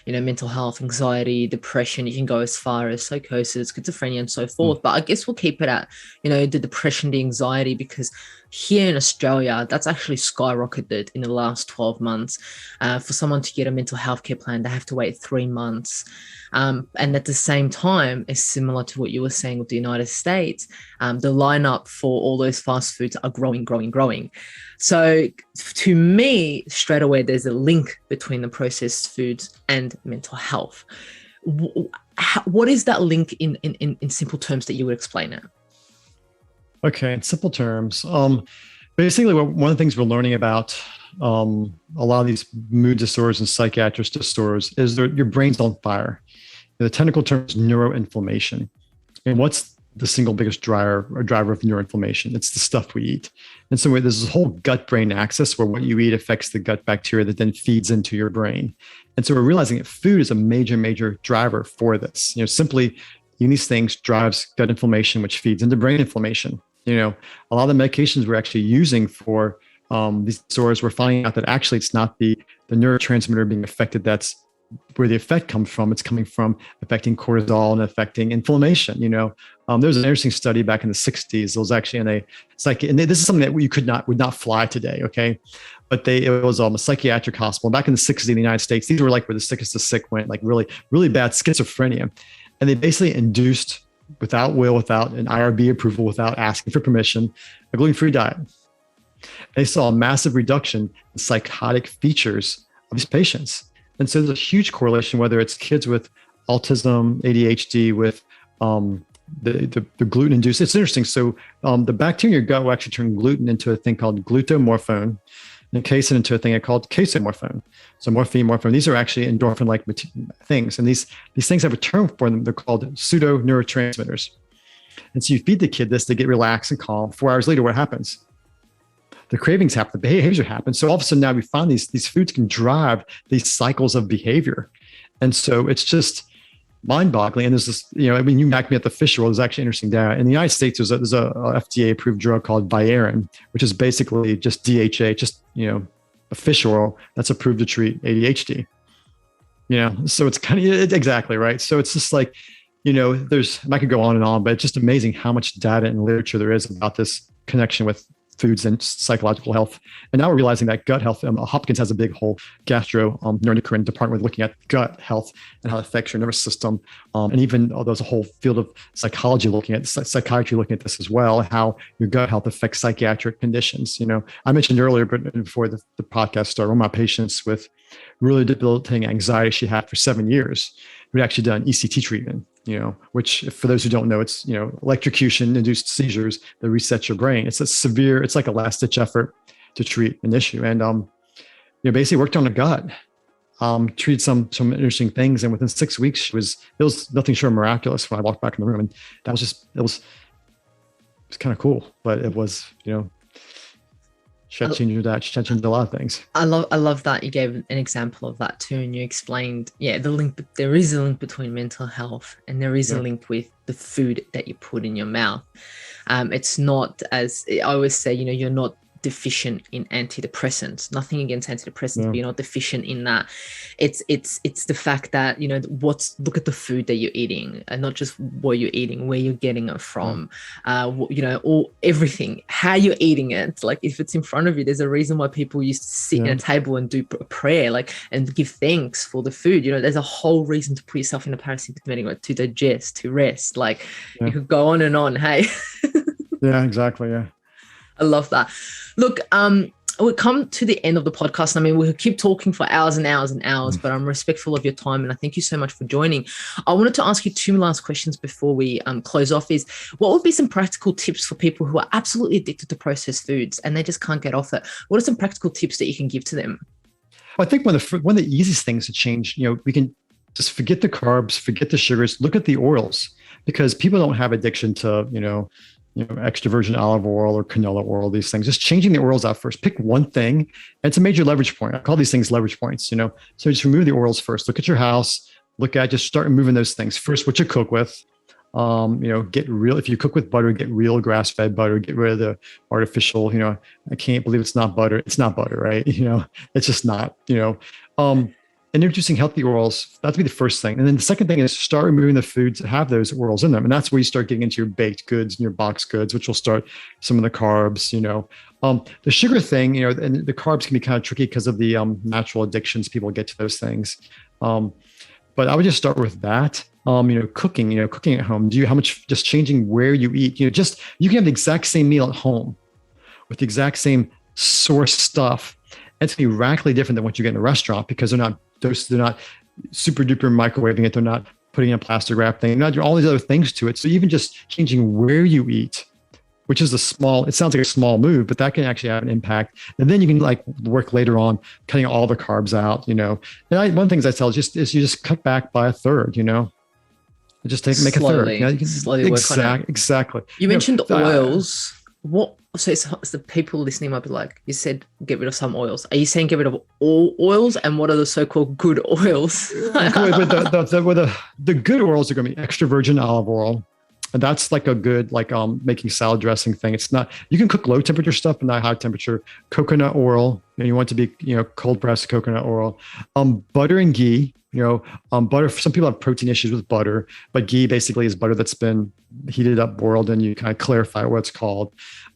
Mental health, anxiety, depression, you can go as far as psychosis, schizophrenia, and so forth. But I guess we'll keep it at, the depression, the anxiety, because here in Australia, that's actually skyrocketed in the last 12 months. For someone to get a mental health care plan, they have to wait 3 months. And at the same time, it's similar to what you were saying with the United States. The lineup for all those fast foods are growing. So to me, straight away, there's a link between the processed foods and mental health. What is that link in simple terms that you would explain it? Okay, in simple terms, basically, one of the things we're learning about a lot of these mood disorders and psychiatric disorders is your brain's on fire. The technical term is neuroinflammation. And what's the single biggest driver of neuroinflammation? It's the stuff we eat. And so there's this whole gut-brain axis where what you eat affects the gut bacteria that then feeds into your brain. And so we're realizing that food is a major driver for this. Simply eating these things drives gut inflammation, which feeds into brain inflammation. A lot of the medications we're actually using for these disorders, we're finding out that actually it's not the neurotransmitter being affected that's where the effect comes from. It's coming from affecting cortisol and affecting inflammation. There was an interesting study back in the 60s. It was actually in and this is something that you would not fly today. Okay. But it was a psychiatric hospital back in the 60s in the United States. These were like where the sickest of sick went, like really, really bad schizophrenia. And they basically induced, without an IRB approval, without asking for permission, a gluten-free diet. They saw a massive reduction in psychotic features of these patients. And so there's a huge correlation, whether it's kids with autism, ADHD, with the gluten-induced. It's interesting. So the bacteria in your gut will actually turn gluten into a thing called glutamorphone, and casein into a thing called casomorphone. So morphine, these are actually endorphin-like things. And these things have a term for them. They're called pseudo-neurotransmitters. And so you feed the kid this, they get relaxed and calm. 4 hours later, what happens? The cravings happen, the behavior happens. So all of a sudden now we find these foods can drive these cycles of behavior. And so it's just mind-boggling. And there's this, you backed me at the Fischer. There's actually interesting data. In the United States, there's a FDA-approved drug called Viarin, which is basically just DHA, a fish oil that's approved to treat ADHD. So it's kind of exactly right. So it's just like, I could go on and on, but it's just amazing how much data and literature there is about this connection with foods and psychological health. And now we're realizing that gut health, Hopkins has a big whole neuroendocrine department looking at gut health and how it affects your nervous system. And even there's a whole field of psychology looking at psychiatry, looking at this as well, how your gut health affects psychiatric conditions. I mentioned earlier, but before the podcast started, one of my patients with really debilitating anxiety she had for 7 years, we'd actually done ECT treatment. which for those who don't know, it's, electrocution induced seizures that reset your brain. It's it's like a last ditch effort to treat an issue. And, basically worked on the gut, treated some interesting things. And within 6 weeks, it was nothing short of miraculous when I walked back in the room. And that was it was kind of cool, but it was, changed a lot of things. I love that you gave an example of that too, and you explained, the link. There is a link between mental health, and there is a link with the food that you put in your mouth. It's not, as I always say, you're not deficient in antidepressants. Nothing against antidepressants, but you're not deficient in that. It's the fact that look at the food that you're eating, and not just what you're eating, where you're getting it from, all everything, how you're eating it. Like if it's in front of you, there's a reason why people used to sit at a table and do a prayer, and give thanks for the food. There's a whole reason to put yourself in a parasympathetic mode, to digest, to rest. You could go on and on. Hey. Yeah, exactly. Yeah. I love that. Look, we'll come to the end of the podcast. I mean, we'll keep talking for hours and hours and hours, but I'm respectful of your time, and I thank you so much for joining. I wanted to ask you 2 last questions before we close off. Is what would be some practical tips for people who are absolutely addicted to processed foods and they just can't get off it? What are some practical tips that you can give to them? Well, I think one of the easiest things to change, we can just forget the carbs, forget the sugars, look at the oils, because people don't have addiction to, extra virgin olive oil or canola oil, these things. Just changing the oils out first. Pick one thing. And it's a major leverage point. I call these things leverage points, So just remove the oils first. Look at your house. Just start removing those things. First, what you cook with. Get real. If you cook with butter, get real grass-fed butter. Get rid of the artificial, I can't believe it's not butter. It's not butter, right? It's just not, and introducing healthy oils, that'd be the first thing. And then the second thing is start removing the foods that have those oils in them. And that's where you start getting into your baked goods and your boxed goods, which will start some of the carbs, the sugar thing, and the carbs can be kind of tricky because of the natural addictions people get to those things. But I would just start with that. Cooking at home. Just changing where you eat, you can have the exact same meal at home with the exact same source stuff. It's going to be radically different than what you get in a restaurant, because they're not super duper microwaving it. They're not putting in a plastic wrap thing. They're not doing all these other things to it. So even just changing where you eat, which is it sounds like a small move, but that can actually have an impact. And then you can work later on cutting all the carbs out, And one of the things I tell is you just cut back by a third, Just make a third. You can slowly work on it. Exactly. You mentioned oils. So it's the people listening might be like, you said get rid of some oils. Are you saying get rid of all oils? And what are the so-called good oils? the good oils are going to be extra virgin olive oil. And that's a good, making salad dressing thing. It's not, you can cook low temperature stuff, but not high temperature. Coconut oil, you want to be, cold pressed coconut oil. Butter and ghee, butter, some people have protein issues with butter, but ghee basically is butter that's been heated up, boiled, and you kind of clarify what it's called.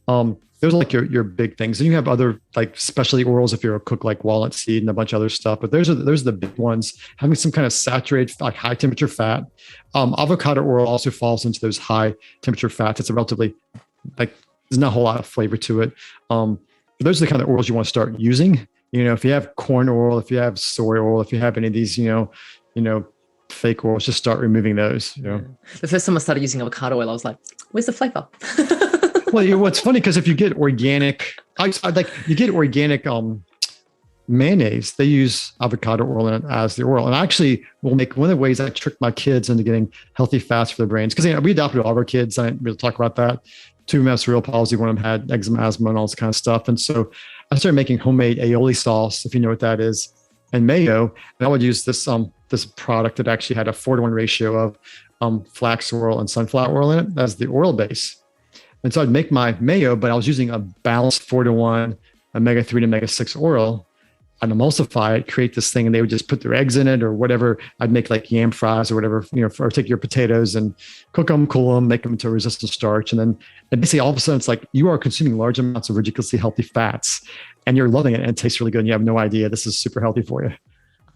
Those are your big things. And you have other specialty oils if you're a cook, like walnut seed and a bunch of other stuff. But those are the big ones. Having some kind of saturated, high temperature fat. Avocado oil also falls into those high temperature fats. It's a relatively there's not a whole lot of flavor to it. But those are the kind of oils you want to start using. If you have corn oil, if you have soy oil, if you have any of these, fake oils, just start removing those. The first time I started using avocado oil, I was like, "Where's the flavor?" Well, what's funny, because if you get organic, mayonnaise, they use avocado oil in it as the oil. And I actually will make one of the ways I trick my kids into getting healthy fats for their brains, because we adopted all of our kids. I didn't really talk about that. 2 of them have cerebral palsy, one of them had eczema, asthma, and all this kind of stuff. And so I started making homemade aioli sauce, if you know what that is, and mayo. And I would use this product that actually had a 4-to-1 ratio of flax oil and sunflower oil in it as the oil base. And so I'd make my mayo, but I was using a balanced 4-to-1 omega-3 to omega-6 oil. I'd emulsify it, create this thing, and they would just put their eggs in it or whatever. I'd make yam fries or whatever, or take your potatoes and cook them, cool them, make them into a resistant starch. And basically all of a sudden it's you are consuming large amounts of ridiculously healthy fats and you're loving it and it tastes really good. And you have no idea this is super healthy for you.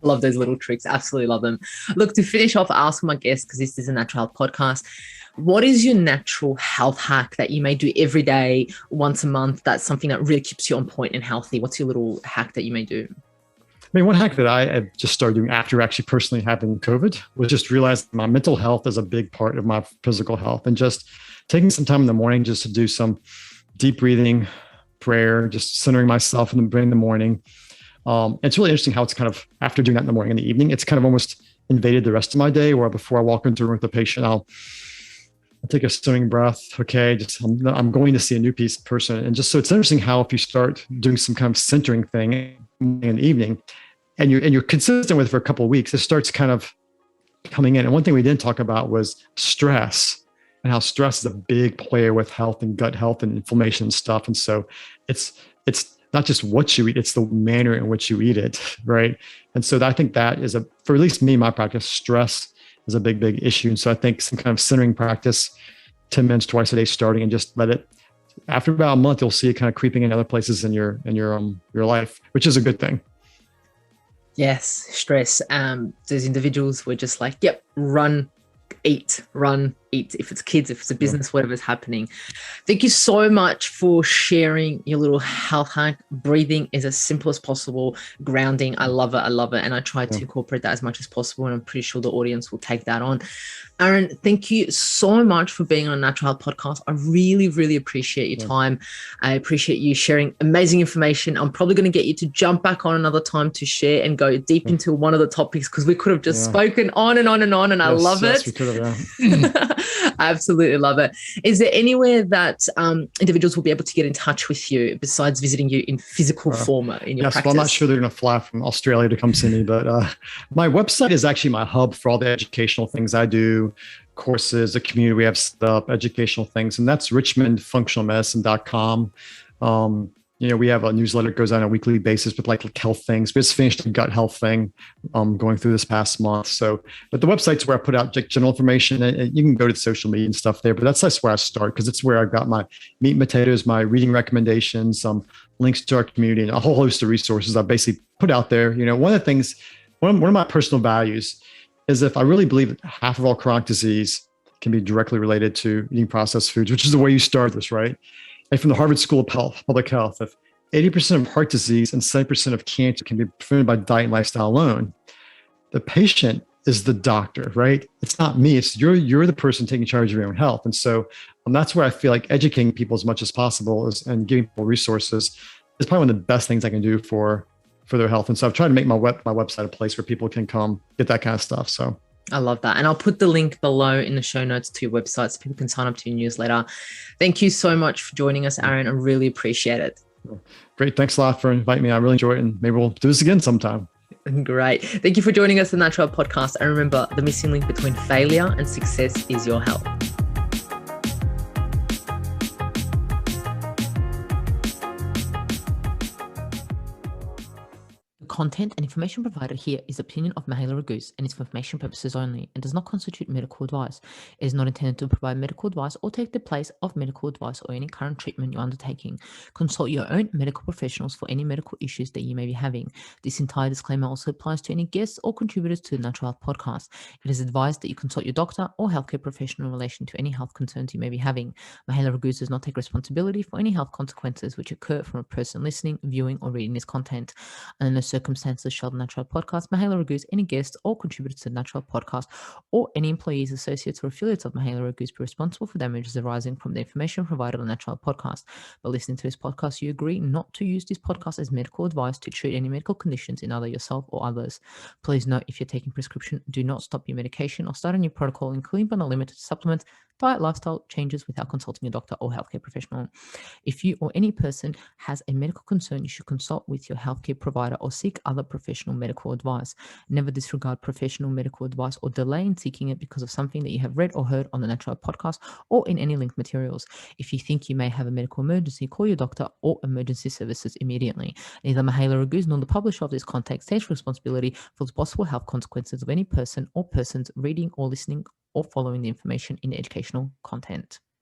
Love those little tricks. Absolutely love them. Look, to finish off, I ask my guests, because this is a natural health podcast, what is your natural health hack that you may do every day, once a month? That's something that really keeps you on point and healthy. What's your little hack that you may do? mean, one hack that I have just started doing after actually personally having COVID was just realize my mental health is a big part of my physical health, and just taking some time in the morning just to do some deep breathing, prayer, just centering myself in the morning. It's really interesting how it's kind of, after doing that in the morning and the evening, it's kind of almost invaded the rest of my day, where before I walk into a room with a patient, I'll take a swimming breath. Okay, just I'm going to see a new person. And just so it's interesting how if you start doing some kind of centering thing in the evening, and you're consistent with it for a couple of weeks, it starts kind of coming in. And one thing we didn't talk about was stress, and how stress is a big player with health and gut health and inflammation and stuff. And so it's not just what you eat, it's the manner in which you eat it, right? And so I think that is for at least me, my practice, stress is a big, big issue. And so I think some kind of centering practice, 10 minutes twice a day starting, and just let it, after about a month, you'll see it kind of creeping in other places in your life, which is a good thing. Yes, stress. Those individuals were just like, yep, run, eat. If it's kids, if it's a business, whatever's happening. Thank you so much for sharing your little health hack. Breathing is as simple as possible. Grounding, I love it. And I try to incorporate that as much as possible. And I'm pretty sure the audience will take that on. Aaron, thank you so much for being on a Natural Health podcast. I really, really appreciate your time. I appreciate you sharing amazing information. I'm probably going to get you to jump back on another time to share and go deep into one of the topics, because we could have just spoken on and on and on. And I love it. We could have, I absolutely love it. Is there anywhere that individuals will be able to get in touch with you besides visiting you in physical form in your practice? Well, I'm not sure they're going to fly from Australia to come see me, but my website is actually my hub for all the educational things I do, courses, a community we have set up, educational things, and that's richmondfunctionalmedicine.com. We have a newsletter that goes out on a weekly basis with like health things. We just finished a gut health thing going through this past month. So, but the website's where I put out general information, and you can go to the social media and stuff there, but that's where I start, because it's where I've got my meat and potatoes, my reading recommendations, links to our community, and a whole host of resources I basically put out there. One of the things, one of my personal values is, if I really believe that half of all chronic disease can be directly related to eating processed foods, which is the way you start this, right? And from the Harvard School of Public Health, if 80% of heart disease and 70% of cancer can be prevented by diet and lifestyle alone, the patient is the doctor, right? It's not me. It's you're the person taking charge of your own health. And so that's where I feel like educating people as much as possible and giving people resources is probably one of the best things I can do for their health. And so I've tried to make my website a place where people can come get that kind of stuff. So I love that. And I'll put the link below in the show notes to your website so people can sign up to your newsletter. Thank you so much for joining us, Aaron. I really appreciate it. Great. Thanks a lot for inviting me. I really enjoy it, and maybe we'll do this again sometime. Great. Thank you for joining us on the Natural Health podcast. And remember, the missing link between failure and success is your health. Content and information provided here is opinion of Mahela Raguse and is for information purposes only and does not constitute medical advice. It is not intended to provide medical advice or take the place of medical advice or any current treatment you're undertaking. Consult your own medical professionals for any medical issues that you may be having. This entire disclaimer also applies to any guests or contributors to the Natural Health podcast. It is advised that you consult your doctor or healthcare professional in relation to any health concerns you may be having. Mahela Raguse does not take responsibility for any health consequences which occur from a person listening, viewing, or reading this content. And in no circumstances shall the Natural Health podcast, Mahela Raguse, any guests or contributors to the Natural Health podcast, or any employees, associates, or affiliates of Mahela Raguse be responsible for damages arising from the information provided on the Natural Health podcast. By listening to this podcast, you agree not to use this podcast as medical advice to treat any medical conditions in either yourself or others. Please note, if you're taking prescription, do not stop your medication or start a new protocol, including but not limited to supplements, diet, lifestyle changes without consulting a doctor or healthcare professional. If you or any person has a medical concern, you should consult with your healthcare provider or seek other professional medical advice. Never disregard professional medical advice or delay in seeking it because of something that you have read or heard on the Natural Health podcast or in any linked materials. If you think you may have a medical emergency, call your doctor or emergency services immediately. Neither Mahela Raguse nor the publisher of this content takes responsibility for the possible health consequences of any person or persons reading or listening or following the information in the educational content.